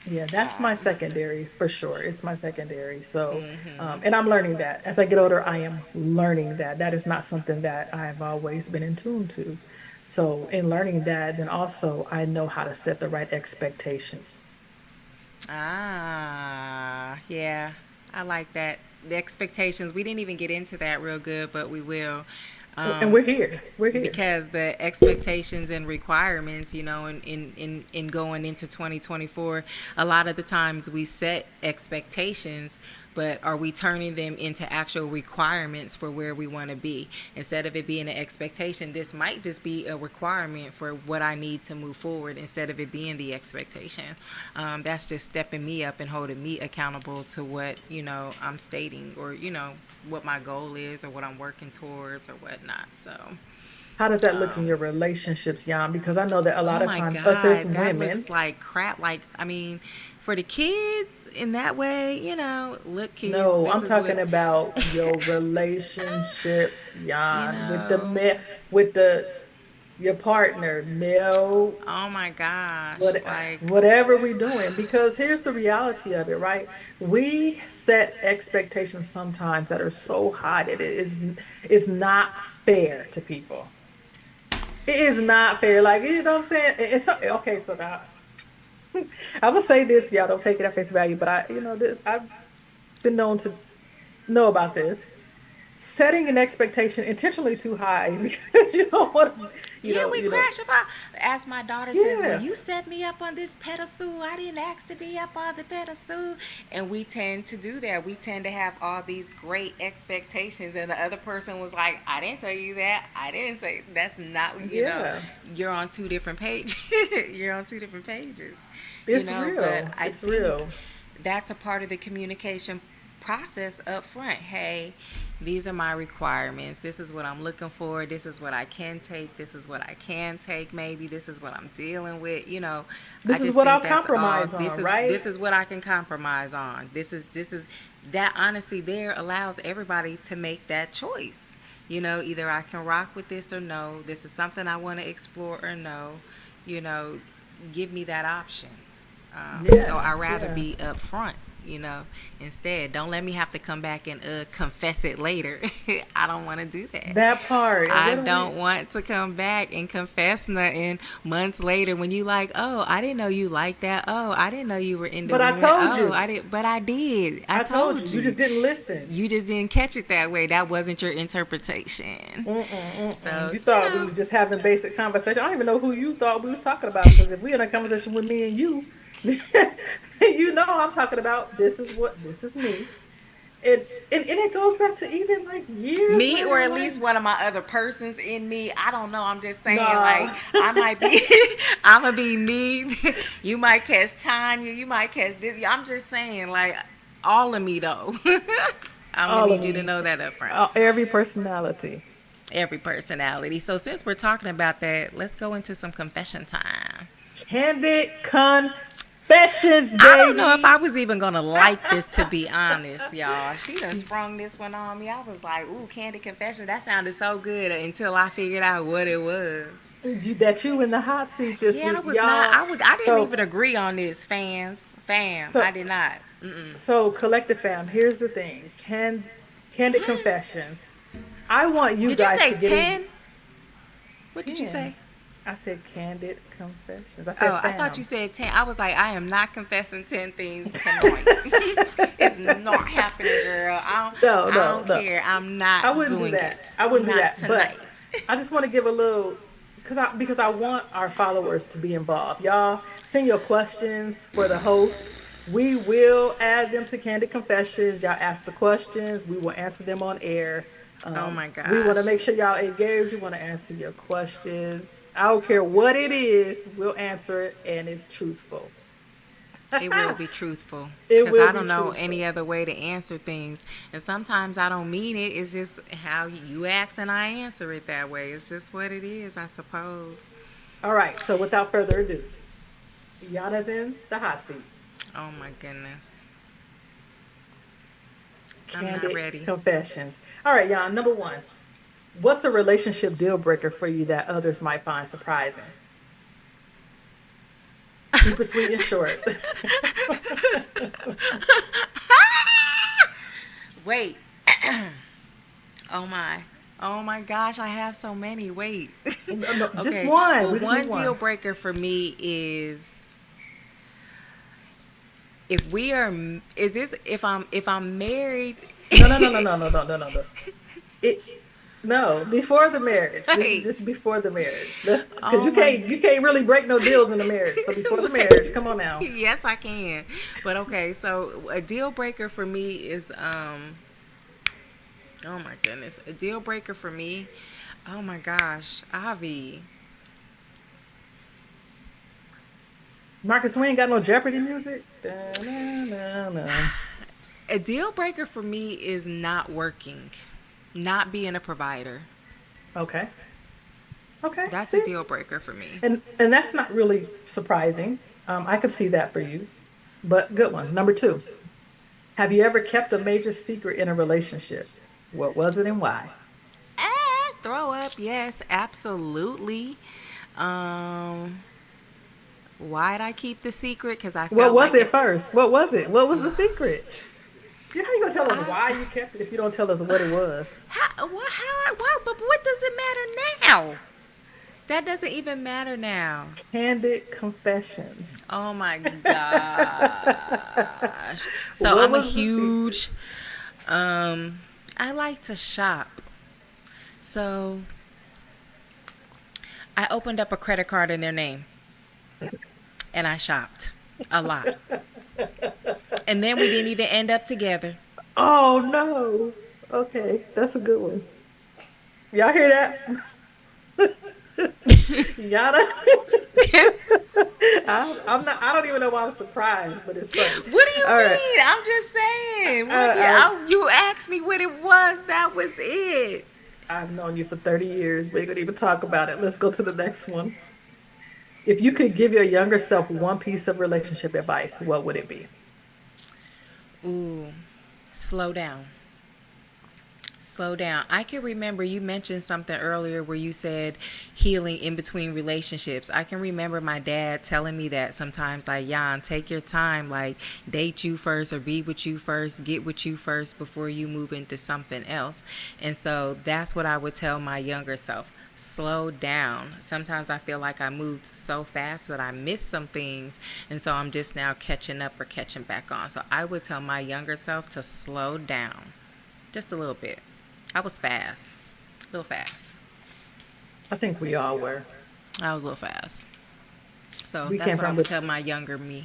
S5: Yeah, that's my
S1: um,
S5: secondary for sure. It's my secondary. So, and I'm learning that as I get older, I am learning that that is not something that I've always been in tune to. So, in learning that, then also I know how to set the right expectations.
S1: yeah, I like that. The expectations. We didn't even get into that real good, but we will.
S5: And
S1: Um,
S5: we're here. We're here.
S1: because the expectations and requirements, you know, in going into 2024, a lot of the times we set expectations, but are we turning them into actual requirements for where we want to be? Instead of it being an expectation, this might just be a requirement for what I need to move forward instead of it being the expectation. That's just stepping me up and holding me accountable to what, you know, I'm stating, or, you know, what my goal is or what I'm working towards or whatnot. So,
S5: How does that look in your
S1: um,
S5: relationships, Jan? Because I know that a
S1: oh
S5: lot of
S1: my
S5: times us as
S1: God, that
S5: women,
S1: looks like crap. Like, I mean, for the kids in that way, you know, look, kids,
S5: no,
S1: this
S5: I'm
S1: is
S5: talking
S1: what,
S5: about your relationships,
S1: you
S5: Jan, with the
S1: know,
S5: man, with the your partner, male,
S1: oh my gosh,
S5: what
S1: like,
S5: whatever we're doing. Because here's the reality of it, right? We set expectations sometimes that are so high that it's not fair to people. It is not fair. Like, you know what I'm saying? It's okay. So now I will say this, y'all don't take it at face value, but I, you know, this I've been known to know about this. Setting an expectation intentionally too high because you don't want to,
S1: yeah, we
S5: you know,
S1: crash about. As my daughter says, well,
S5: yeah.
S1: you set me up on this pedestal. I didn't ask to be up on the pedestal. And we tend to do that. We tend to have all these great expectations. And the other person was like, I didn't tell you that. I didn't say that's not, you know,
S5: Yeah,
S1: you're on two different pages. You're on two different pages, you
S5: it's
S1: know. But
S5: real.
S1: I
S5: It's
S1: think
S5: real.
S1: that's a part of the communication process up front. Hey, these are my requirements. This is what I'm looking for. This is what I can take. This is what I can take. Maybe this is what I'm dealing with. You know, I
S5: This is
S1: just
S5: what I'll
S1: think that's all.
S5: compromise on,
S1: This
S5: right?
S1: is what I can compromise on. This is that honesty there allows everybody to make that choice. You know, either I can rock with this or no. This is something I want to explore or no. You know, give me that option. So
S5: Yeah,
S1: I rather
S5: yeah.
S1: be upfront you know. Instead, don't let me have to come back and confess it later. I don't want to do that.
S5: That part.
S1: I don't want to come back and confess nothing months later when you like, oh, I didn't know you liked that. Oh, I didn't know you were into
S5: But I
S1: women.
S5: told you.
S1: I did, but I did. I
S5: told you. You just didn't listen.
S1: You just didn't catch it that way. That wasn't your interpretation. So
S5: You thought we were just having basic conversation. I don't even know who you thought we was talking about, because if we in a conversation with me and you, you know I'm talking about this is me. And it goes back to even like years
S1: me
S5: later,
S1: or at
S5: like,
S1: least one of my other persons in me. I don't know. I'm just saying,
S5: Nah.
S1: like, I might be, I'm going to be me. You might catch Tanya. You might catch this. I'm just saying, like, all of me, though. I'm
S5: All
S1: going to
S5: of
S1: need you to
S5: me.
S1: know that up front.
S5: every personality.
S1: Every personality. So since we're talking about that, let's go into some confession time.
S5: Candid confessions, baby.
S1: I don't know if I was even gonna like this, to be honest, y'all. She done sprung this one on me. I was like, ooh, candid confession. That sounded so good until I figured out what it was.
S5: That you in the hot seat this
S1: Yeah,
S5: week,
S1: I was
S5: y'all.
S1: not. I didn't
S5: So-
S1: even agree on this, fam.
S5: So-
S1: I did not. Mm-mm.
S5: So, collective fam, here's the thing. Candid confessions. I want you
S1: Did you
S5: guys
S1: say
S5: to get
S1: 10? What did you
S5: 10.
S1: say?
S5: I said candid confessions. I said
S1: Oh, I
S5: fam.
S1: thought you said 10. I was like, I am not confessing 10 things tonight. It's not happening, girl. I don't care. I'm not
S5: I wouldn't
S1: doing
S5: do that.
S1: it.
S5: I wouldn't do
S1: Not
S5: that.
S1: tonight.
S5: But I just want to give a little, because I want our followers to be involved. Y'all send your questions for the host. We will add them to Candid Confessions. Y'all ask the questions. We will answer them on air.
S1: Oh my
S5: We want to
S1: gosh.
S5: make sure y'all engaged. We want to answer your questions. I don't care what it is. We'll answer it, and it's truthful.
S1: It will be truthful.
S5: It
S1: Because
S5: will
S1: I
S5: be
S1: don't know
S5: truthful.
S1: any other way to answer things. And sometimes I don't mean it. It's just how you ask and I answer it that way. It's just what it is, I suppose.
S5: All right. So without further ado, Aiyana's in the hot seat.
S1: Oh my goodness. I'm
S5: Candid
S1: not ready.
S5: confessions. All right, y'all. Number one, what's a relationship deal breaker for you that others might find surprising? Keep it sweet and short.
S1: Wait. Oh my gosh, I have so many. Wait.
S5: No, just
S1: Okay.
S5: one.
S1: Well,
S5: We just
S1: one
S5: need one.
S1: deal breaker for me is if we are if I'm married.
S5: No. No, before the marriage. This
S1: Wait.
S5: is just before the marriage. Because
S1: Oh
S5: you can't really break no deals in the marriage. So before the marriage, come on now.
S1: Yes, I can. But okay, so a deal breaker for me is oh my goodness. A deal breaker for me. Oh my gosh, Avi.
S5: Marcus, we ain't got no Jeopardy music. Da-na-na-na.
S1: A deal breaker for me is not working, not being a provider.
S5: Okay.
S1: That's
S5: See?
S1: a deal breaker for me.
S5: And that's not really surprising. I could see that for you. But good one. Number two. Have you ever kept a major secret in a relationship? What was it and why?
S1: Throw up. Yes, absolutely. Why'd I keep the secret? Because I felt
S5: What was
S1: like
S5: it first? What was it? What was the secret? How you gonna tell us why you kept it if you don't tell us what it was?
S1: But what does it matter now? That doesn't even matter now.
S5: Candid confessions.
S1: Oh my gosh. So
S5: What
S1: I'm a
S5: was the
S1: huge I like to shop. So I opened up a credit card in their name and I shopped a lot. And then we didn't even end up together.
S5: Oh no. Okay, that's a good one. Y'all hear that? Yada. I don't even know why I'm surprised, but it's funny.
S1: What do you
S5: All
S1: mean?
S5: right.
S1: I'm just saying. You asked me what it was. That was it.
S5: I've known you for 30 years. We ain't gonna even talk about it. Let's go to the next one. If you could give your younger self one piece of relationship advice, what would it be?
S1: Ooh, slow down. Slow down. I can remember you mentioned something earlier where you said healing in between relationships. I can remember my dad telling me that sometimes, like, Jan, take your time, like, date you first or be with you first, get with you first before you move into something else. And so that's what I would tell my younger self. Slow down. Sometimes I feel like I moved so fast that I missed some things, and so I'm just now catching up or catching back on. So I would tell my younger self to slow down just a little bit. I was fast, a little fast.
S5: I think we all were.
S1: I was a little fast. So
S5: We
S1: that's
S5: came
S1: what I
S5: from
S1: would
S5: the,
S1: tell my younger me.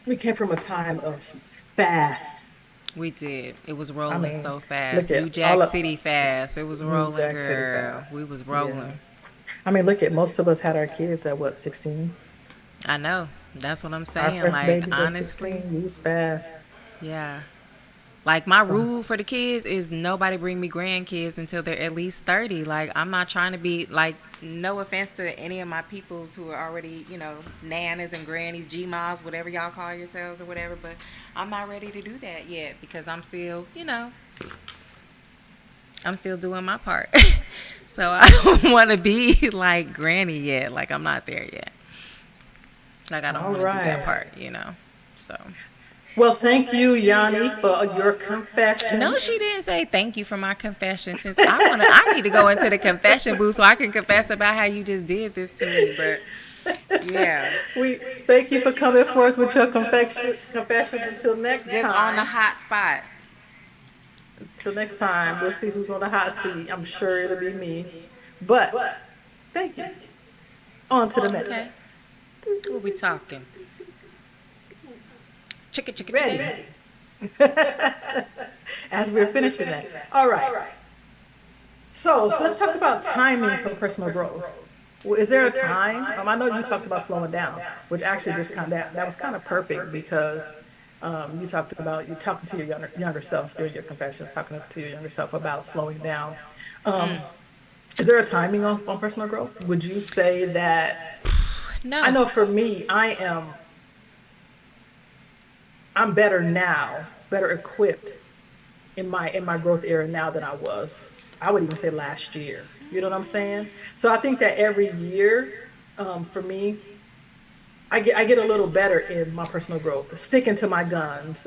S5: we came from a time of fast.
S1: We did. It was
S5: I
S1: rolling
S5: mean,
S1: so fast.
S5: look
S1: New
S5: at all
S1: Jack
S5: of
S1: City fast. It was
S5: New
S1: rolling,
S5: Jack City
S1: girl.
S5: fast.
S1: We was
S5: Yeah.
S1: rolling.
S5: I mean, look at most of us had our kids at what, 16?
S1: I know. That's what I'm
S5: Our
S1: saying.
S5: first
S1: Like,
S5: babies at
S1: honestly,
S5: 16. We was fast.
S1: yeah. Like, my
S5: So,
S1: rule for the kids is nobody bring me grandkids until they're at least 30. Like, I'm not trying to be, like, no offense to any of my peoples who are already, nanas and grannies, G-moms, whatever y'all call yourselves or whatever, but I'm not ready to do that yet because I'm still, I'm still doing my part. So I don't want to be like granny yet. Like, I'm not there yet. Like, I don't
S5: all
S1: want to do that
S5: right.
S1: part. So.
S5: Well, thank you, Yanni, for your
S1: No, she didn't
S5: confessions.
S1: say thank you for my confession. Since I need to go into the confession booth so I can confess about how you just did this to me. But yeah,
S5: We thank you for coming forth with your confessions. Until next
S1: just on the
S5: time.
S1: hot spot.
S5: Until next time, we'll see who's on the hot seat. I'm sure it'll be me. But thank you. On to the
S1: Okay,
S5: next.
S1: we'll be talking. Chicka chicka
S5: Ready.
S1: chicka.
S5: As we're finishing that. All right. So let's talk about timing for personal growth. Well, is there a time? I know you talked about slowing down, which actually just that was kind of perfect because you talked about you talking to your younger self during your confessions, talking to your younger self about slowing down. Um, is there a timing on personal growth? Would you say that? I
S1: No.
S5: know for me, I'm better now, better equipped in my growth area now than I was. I would even say last year. You know what I'm saying? So I think that every year, for me, I get a little better in my personal growth, sticking to my guns,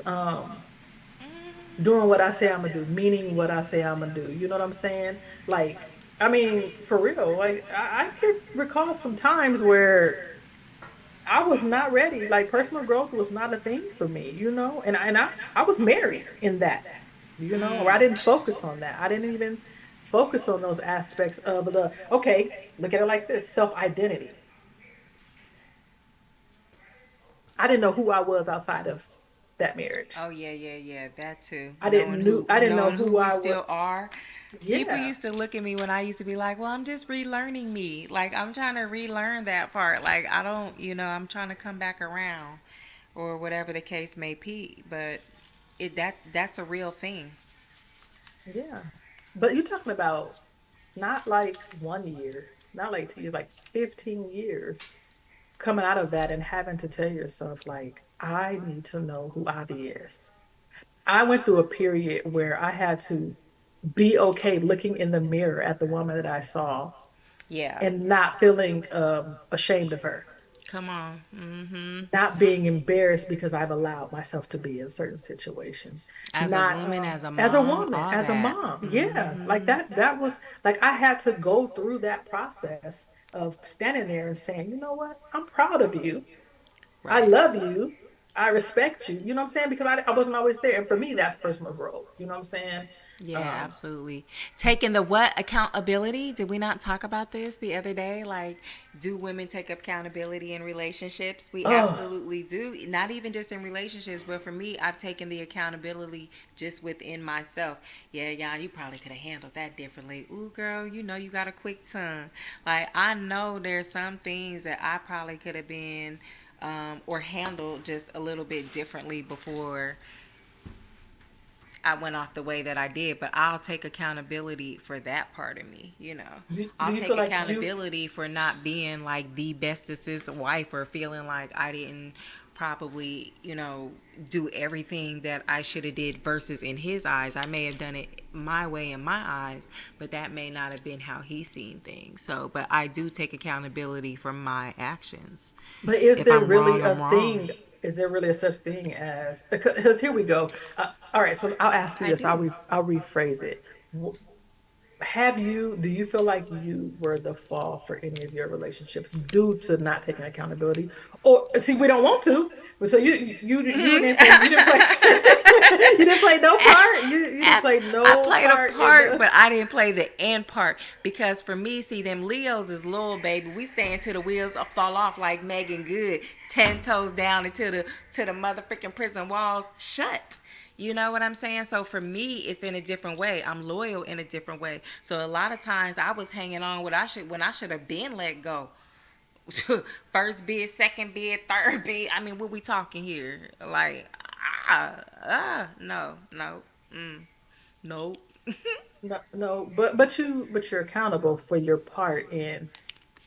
S5: doing what I say I'm gonna do, meaning what I say I'm gonna do. You know what I'm saying? Like, I mean, for real. Like, I could recall some times where I was not ready. Like, personal growth was not a thing for me. And I was married in that. Or I didn't focus on that. I didn't even focus on those aspects of okay, look at it like this, self-identity. I didn't know who I was outside of that marriage.
S1: Oh yeah. That too.
S5: I didn't know
S1: Knowing who
S5: who
S1: we
S5: I was.
S1: still are. People
S5: Yeah.
S1: used to look at me when I used to be like, "Well, I'm just relearning me. Like, I'm trying to relearn that part. Like, I don't, I'm trying to come back around, or whatever the case may be." But that's a real thing.
S5: Yeah. But you're talking about not like 1 year, not like 2 years, like 15 years coming out of that and having to tell yourself, like, I need to know who Avi is. I went through a period where I had to be okay looking in the mirror at the woman that I saw
S1: Yeah.
S5: and not feeling ashamed of her,
S1: Come on. Mm-hmm.
S5: not being embarrassed because I've allowed myself to be in certain situations,
S1: As a
S5: not
S1: woman, as a
S5: as a
S1: mom,
S5: woman,
S1: all
S5: as a
S1: that.
S5: mom. Yeah, like
S1: Mm-hmm.
S5: that was like I had to go through that process of standing there and saying, you know what, I'm proud of you. I
S1: Right.
S5: love you. I respect you. You know what I'm saying? Because I wasn't always there. And for me, that's personal growth. You know what I'm saying?
S1: Yeah,
S5: Um,
S1: absolutely. Taking the what? Accountability? Did we not talk about this the other day? Like, do women take accountability in relationships? We
S5: oh,
S1: absolutely do. Not even just in relationships, but for me, I've taken the accountability just within myself. Yeah, Jan, you probably could have handled that differently. Ooh, girl, you got a quick tongue. Like, I know there's some things that I probably could have been or handled just a little bit differently before I went off the way that I did, but I'll take accountability for that part of me.
S5: do
S1: I'll
S5: you
S1: take
S5: feel like you've
S1: accountability for not being like the bestestest wife or feeling like I didn't probably, do everything that I should have did versus in his eyes. I may have done it my way in my eyes, but that may not have been how he seen things. So, but I do take accountability for my actions.
S5: But is
S1: If
S5: there
S1: I'm
S5: really
S1: wrong,
S5: a
S1: I'm wrong.
S5: thing? Is there really a such thing as? Because here we go. All right, so I'll ask you
S1: I
S5: this.
S1: do.
S5: I'll rephrase it. Do you feel like you were the fall for any of your relationships due to not taking accountability? Or see, we don't want to. So you didn't play you didn't play no part. You didn't play
S1: I
S5: no
S1: played a
S5: part in
S1: part,
S5: the
S1: but I didn't play the end part because for me, see, them Leos is little baby. We stay until the wheels fall off like Megan Good, 10 toes down until the motherfucking prison walls shut. You know what I'm saying? So for me, it's in a different way. I'm loyal in a different way. So a lot of times I was hanging on when I should have been let go. First bid, second bid, third bid. I mean, what we talking here? Like, no, nope.
S5: no, but you're accountable for your part in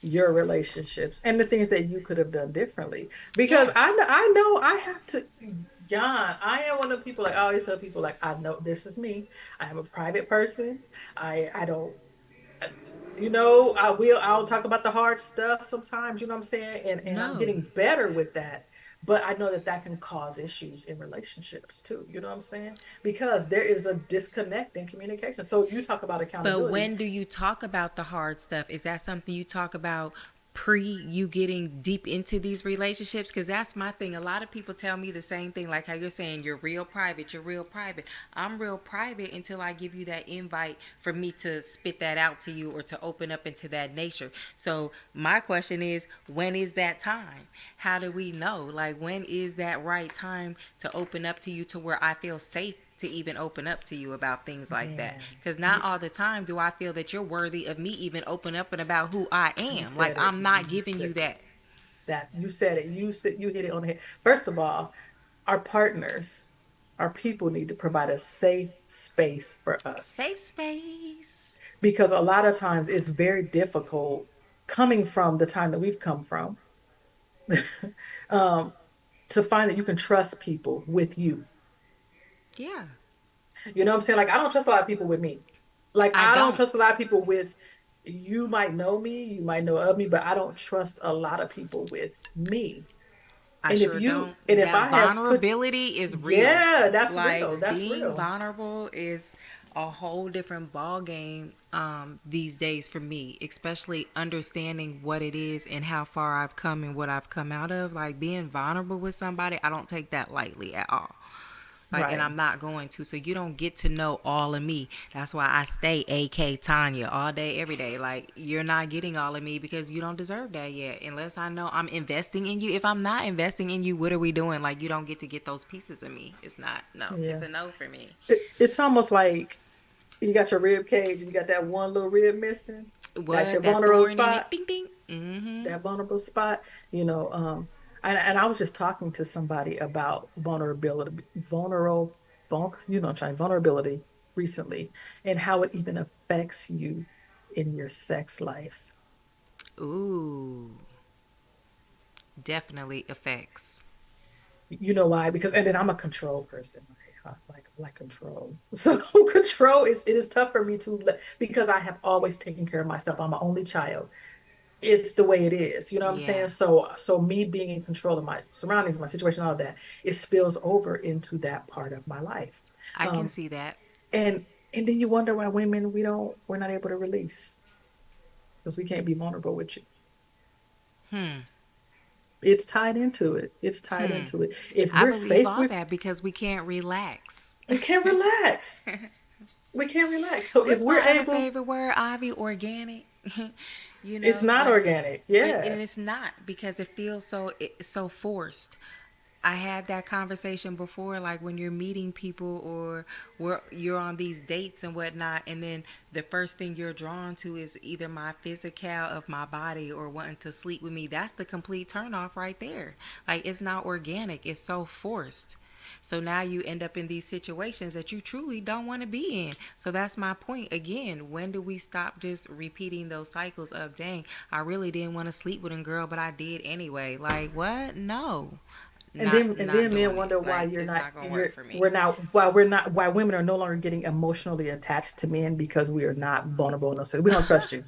S5: your relationships and the things that you could have done differently. Because
S1: Yes.
S5: I know I have to. John, I am one of the people, like I always tell people, like, I know this is me. I am a private person. I don't, I'll talk about the hard stuff sometimes, you know what I'm saying? And I'm
S1: No.
S5: getting better with that. But I know that can cause issues in relationships too. You know what I'm saying? Because there is a disconnect in communication. So you talk about
S1: But
S5: accountability.
S1: when do you talk about the hard stuff? Is that something you talk about pre you getting deep into these relationships? Because that's my thing. A lot of people tell me the same thing, like how you're saying you're real private. You're real private. I'm real private until I give you that invite for me to spit that out to you or to open up into that nature. So my question is, when is that time? How do we know? Like, when is that right time to open up to you to where I feel safe to even open up to you about things like that?
S5: Man,
S1: Because not all the time do I feel that you're worthy of me even open up and about who I
S5: you
S1: am. Like,
S5: said it.
S1: I'm not
S5: You
S1: giving
S5: said
S1: you that.
S5: that. You said it. You hit it on the head. First of all, our partners, our people need to provide a safe space for us,
S1: Safe space.
S5: because a lot of times it's very difficult coming from the time that we've come from, um, to find that you can trust people with you.
S1: Yeah,
S5: You know what I'm saying? Like, I don't trust a lot of people with me. Like,
S1: I
S5: I don't
S1: don't.
S5: trust a lot of people with, you might know me, you might know of me, but I don't trust a lot of people with me.
S1: I
S5: And
S1: sure don't.
S5: if
S1: That
S5: I have put,
S1: vulnerability is real.
S5: yeah, that's real.
S1: Like,
S5: That's
S1: being
S5: real.
S1: vulnerable is a whole different ball game these days for me, especially understanding what it is and how far I've come and what I've come out of. Like, being vulnerable with somebody, I don't take that lightly at all. Like, and
S5: Right.
S1: I'm not going to. So you don't get to know all of me. That's why I stay AK Tanya all day, every day. Like, you're not getting all of me because you don't deserve that yet. Unless I know I'm investing in you. If I'm not investing in you, what are we doing? Like, you don't get to get those pieces of me. It's not, no, it's
S5: Yeah.
S1: a no for me.
S5: It's almost like you got your rib cage and you got that one little rib missing. That's your
S1: What? That
S5: vulnerable
S1: thorn in
S5: spot.
S1: it? Ding, ding. Mm-hmm.
S5: That vulnerable spot. You know, and I was just talking to somebody about vulnerability recently, and how it even affects you in your sex life.
S1: Ooh. Definitely affects.
S5: You know why? Because, and then I'm a control person. Like control. So control it is tough for me to because I have always taken care of myself. I'm an only child. It's the way it is. You know what I'm
S1: Yeah.
S5: saying? So me being in control of my surroundings, my situation, all of that, it spills over into that part of my life.
S1: I can
S5: Um,
S1: see that.
S5: and then you wonder why women we're not able to release, because we can't be vulnerable with you.
S1: Hmm.
S5: It's tied into it. It's tied
S1: Hmm.
S5: into it. If
S1: I
S5: we're
S1: believe
S5: safe
S1: all
S5: with,
S1: that because we can't relax.
S5: we can't relax. We can't relax. So if
S1: What's
S5: we're
S1: my other
S5: able,
S1: favorite word, Ivy? Organic.
S5: it's not
S1: Like,
S5: organic. Yeah.
S1: and it's not because it feels so forced. I had that conversation before, like when you're meeting people or you're on these dates and whatnot, and then the first thing you're drawn to is either my physical of my body or wanting to sleep with me. That's the complete turnoff right there. Like, it's not organic. It's so forced. So now you end up in these situations that you truly don't want to be in. So that's my point. Again, when do we stop just repeating those cycles of, dang, I really didn't want to sleep with a girl, but I did anyway? Like, what? No. not
S5: then men
S1: doing it.
S5: wonder why
S1: Like,
S5: you're
S1: it's
S5: not
S1: not gonna work for me.
S5: we're not why women are no longer getting emotionally attached to men because we are not vulnerable enough. So we don't trust you.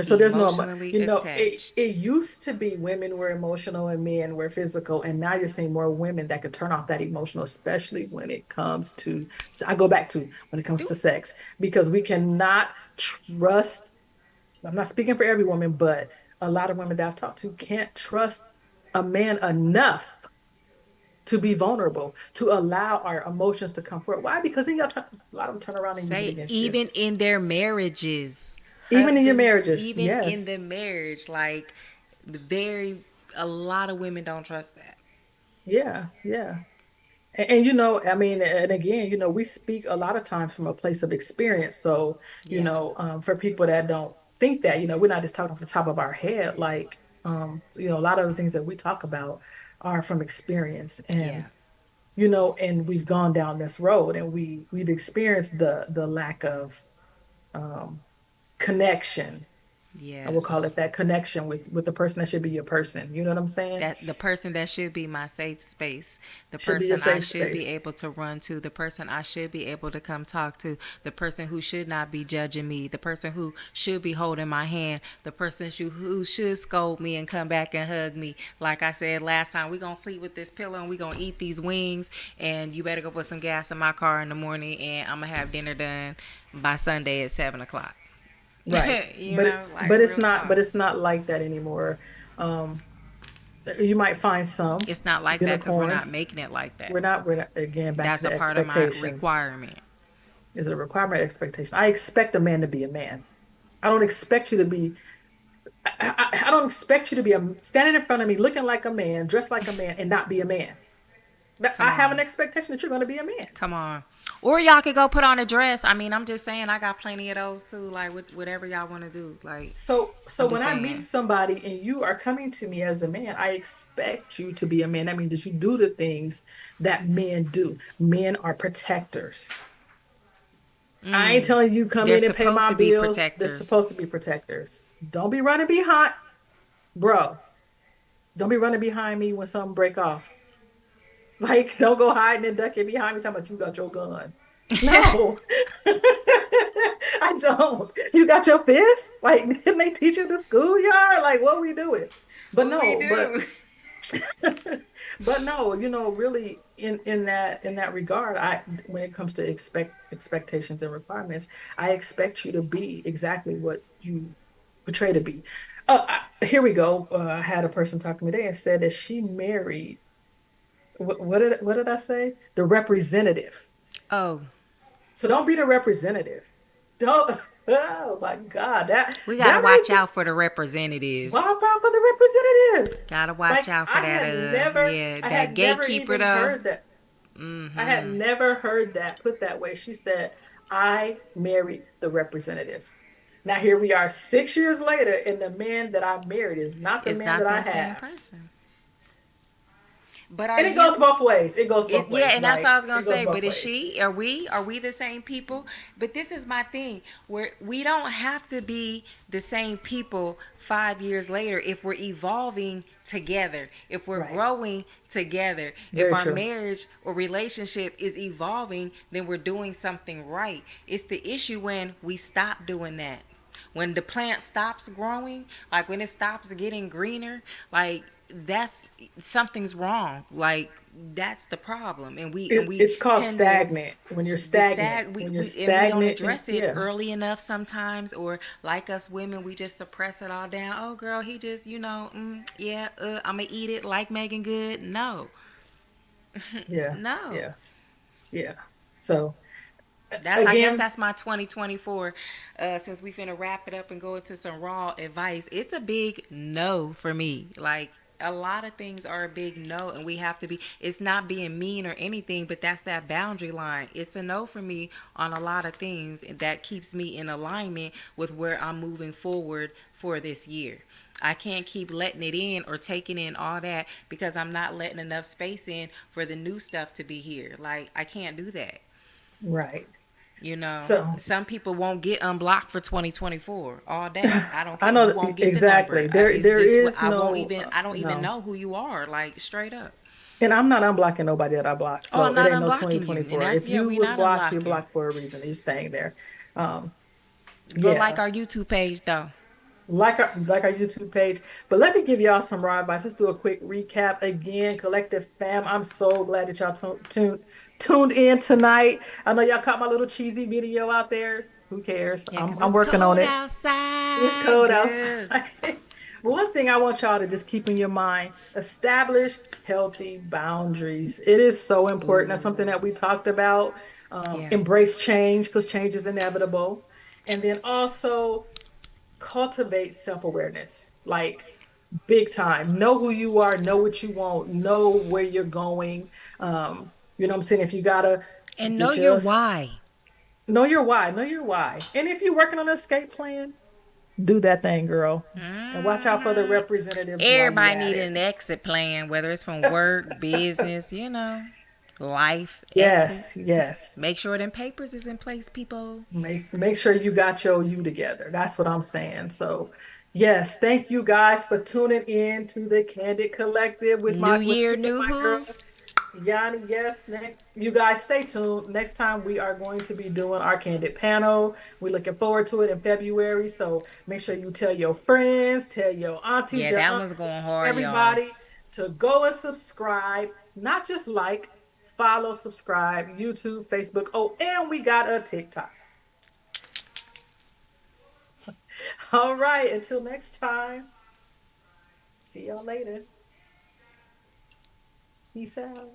S5: So there's no,
S1: Emotionally attached.
S5: it used to be women were emotional and men were physical, and now you're seeing more women that can turn off that emotional, especially when it comes to, so I go back to when it comes to sex, because we cannot trust, I'm not speaking for every woman, but a lot of women that I've talked to can't trust a man enough to be vulnerable, to allow our emotions to come forward. Why? Because then a lot of them turn around and use it
S1: Say,
S5: against you.
S1: even in their marriages,
S5: Even in your
S1: husbands,
S5: marriages,
S1: even in
S5: yes.
S1: the marriage, like, very, a lot of women don't trust that.
S5: Yeah, yeah. And I mean, and again, we speak a lot of times from a place of experience. So,
S1: Yeah.
S5: for people that don't think that, we're not just talking off the top of our head. Like, a lot of the things that we talk about are from experience,
S1: Yeah.
S5: and we've gone down this road, and we've experienced the lack of um, connection. I will call
S1: Yes.
S5: it that connection with the person that should be your person. You know what I'm saying?
S1: That the person that should be my safe space, the
S5: Should be a
S1: person I
S5: safe
S1: should be
S5: space.
S1: able to run to, the person I should be able to come talk to, the person who should not be judging me, the person who should be holding my hand, the person who should scold me and come back and hug me. Like I said last time, we gonna sleep with this pillow and we gonna eat these wings, and you better go put some gas in my car in the morning, and I'm gonna have dinner done by Sunday at 7 o'clock.
S5: Right.
S1: You
S5: But
S1: know, like,
S5: it's
S1: real
S5: not
S1: talk.
S5: like that anymore. Um, you might find some
S1: It's not like that because we're not
S5: unicorns.
S1: making it like that.
S5: We're not again back to
S1: That's
S5: the
S1: a part of my
S5: expectations.
S1: requirement.
S5: Is a requirement expectation. I expect a man to be a man. I don't expect you to be I don't expect you to be standing in front of me looking like a man, dressed like a man, and not be a man. I
S1: Come
S5: have an
S1: on.
S5: expectation that you're going to be a man.
S1: Come on. Or y'all could go put on a dress. I mean, I'm just saying, I got plenty of those too. Like, whatever y'all want to do. Like,
S5: So
S1: I'm
S5: when
S1: just
S5: I meet
S1: saying.
S5: somebody and you are coming to me as a man, I expect you to be a man. That means that you do the things that men do. Men are protectors. I ain't telling you come
S1: They're
S5: in and pay
S1: supposed
S5: my
S1: to be
S5: bills. They're
S1: protectors.
S5: supposed to be protectors. Don't be running behind, bro. Don't be running behind me when something break off. Like, don't go hiding and ducking behind me talking about you got your gun. No, I don't. You got your fist? Like, didn't they teach you in the schoolyard? Like, what we doing? But
S1: What we
S5: no,
S1: do?
S5: but no, really in that regard, when it comes to expectations and requirements, I expect you to be exactly what you portray to be. Here we go. I had a person talk to me today and said that she married. What did I say? The representative.
S1: Oh,
S5: So don't be the representative. Don't. Oh my God, that
S1: we got to
S5: that might
S1: watch
S5: be.
S1: out for the representatives.
S5: Wow, for the representatives.
S1: Got to watch
S5: Like
S1: out for that. Yeah,
S5: I
S1: that
S5: had never
S1: gatekeeper
S5: even
S1: though.
S5: heard that. I had
S1: Mm-hmm.
S5: never heard that put that way. She said, "I married the representative." Now here we are, 6 years later, and the man that I married is not the
S1: It's
S5: man that
S1: not
S5: I
S1: that same
S5: have.
S1: person. But are
S5: And it goes
S1: you?
S5: both ways. It goes both
S1: Yeah,
S5: ways.
S1: and that's what I
S5: Like
S1: was gonna
S5: it goes
S1: say.
S5: both
S1: But is
S5: ways.
S1: she? Are we the same people? But this is my thing. Where we don't have to be the same people 5 years later if we're evolving together, if we're
S5: Right.
S1: growing together, if
S5: Very
S1: our
S5: true.
S1: marriage or relationship is evolving, then we're doing something right. It's the issue when we stop doing that. When the plant stops growing, like when it stops getting greener, like that's something's wrong. Like that's the problem, and we
S5: It's called
S1: tend to
S5: stagnant. When you're
S1: the
S5: stagnant,
S1: stag
S5: when you're
S1: we don't
S5: stagnant, and
S1: address it
S5: yeah,
S1: early enough sometimes, or like us women, we just suppress it all down. Oh girl, he just yeah, I'm gonna eat it like Megan Good. No.
S5: yeah,
S1: No.
S5: yeah, yeah. So
S1: I guess
S5: again,
S1: that's my 2024. Since we finna wrap it up and go into some raw advice, it's a big no for me. Like a lot of things are a big no, and we have to be. It's not being mean or anything, but that's that boundary line. It's a no for me on a lot of things, and that keeps me in alignment with where I'm moving forward for this year. I can't keep letting it in or taking in all that because I'm not letting enough space in for the new stuff to be here. Like I can't do that.
S5: right.
S1: You know,
S5: So
S1: some people won't get unblocked for 2024 all day. I don't
S5: I
S1: care. You
S5: know
S1: won't get the
S5: exactly.
S1: number.
S5: There
S1: It's
S5: there
S1: just
S5: is
S1: I won't
S5: no
S1: even. I don't even
S5: no.
S1: know who you are. Like straight up.
S5: And I'm not unblocking nobody that I blocked,
S1: Oh,
S5: so
S1: I'm
S5: it
S1: not
S5: ain't no
S1: unblocking you, and
S5: 2024.
S1: that's
S5: If
S1: yeah,
S5: you
S1: we
S5: was
S1: not
S5: blocked, you're
S1: unblocking.
S5: blocked for a reason. You're staying there. Um,
S1: Go like
S5: yeah.
S1: our YouTube page though.
S5: Like our YouTube page. But let me give y'all some raw advice. Let's do a quick recap again. Collective fam, I'm so glad that y'all tuned in tonight. I know y'all caught my little cheesy video out there. Who cares?
S1: Yeah,
S5: I'm
S1: cause
S5: I'm
S1: it's
S5: working on
S1: cold
S5: it. It's
S1: outside,
S5: cold
S1: girl.
S5: outside. One thing I want y'all to just keep in your mind, establish healthy boundaries. It is so important. That's something
S1: Ooh,
S5: that we talked about.
S1: yeah.
S5: Embrace change because change is inevitable. And then also cultivate self-awareness, like big time. Know who you are, know what you want, know where you're going. You know what I'm saying? If you gotta
S1: And know
S5: get
S1: your
S5: your
S1: why.
S5: know your why. And if you're working on an escape plan, do that thing, girl. And watch out for the
S1: hmm
S5: representatives while you
S1: Everybody
S5: at
S1: need
S5: it.
S1: an exit plan, whether it's from work, business, life exit.
S5: Yes, yes.
S1: Make sure them papers is in place, people.
S5: Make sure you got your you together. That's what I'm saying. So, yes, thank you guys for tuning in to the Candid Collective with
S1: New
S5: my with
S1: year,
S5: me and
S1: new
S5: my girl
S1: who?
S5: Yanni. Yes, next you guys stay tuned. Next time we are going to be doing our Candid panel. We're looking forward to it in February. So make sure you tell your friends, tell your aunties,
S1: Yeah,
S5: your
S1: that one's
S5: uncles,
S1: going hard, y'all.
S5: everybody to go and subscribe. Not just like, follow, subscribe, YouTube, Facebook. Oh, and we got a TikTok. All right, until next time. See y'all later. Peace out.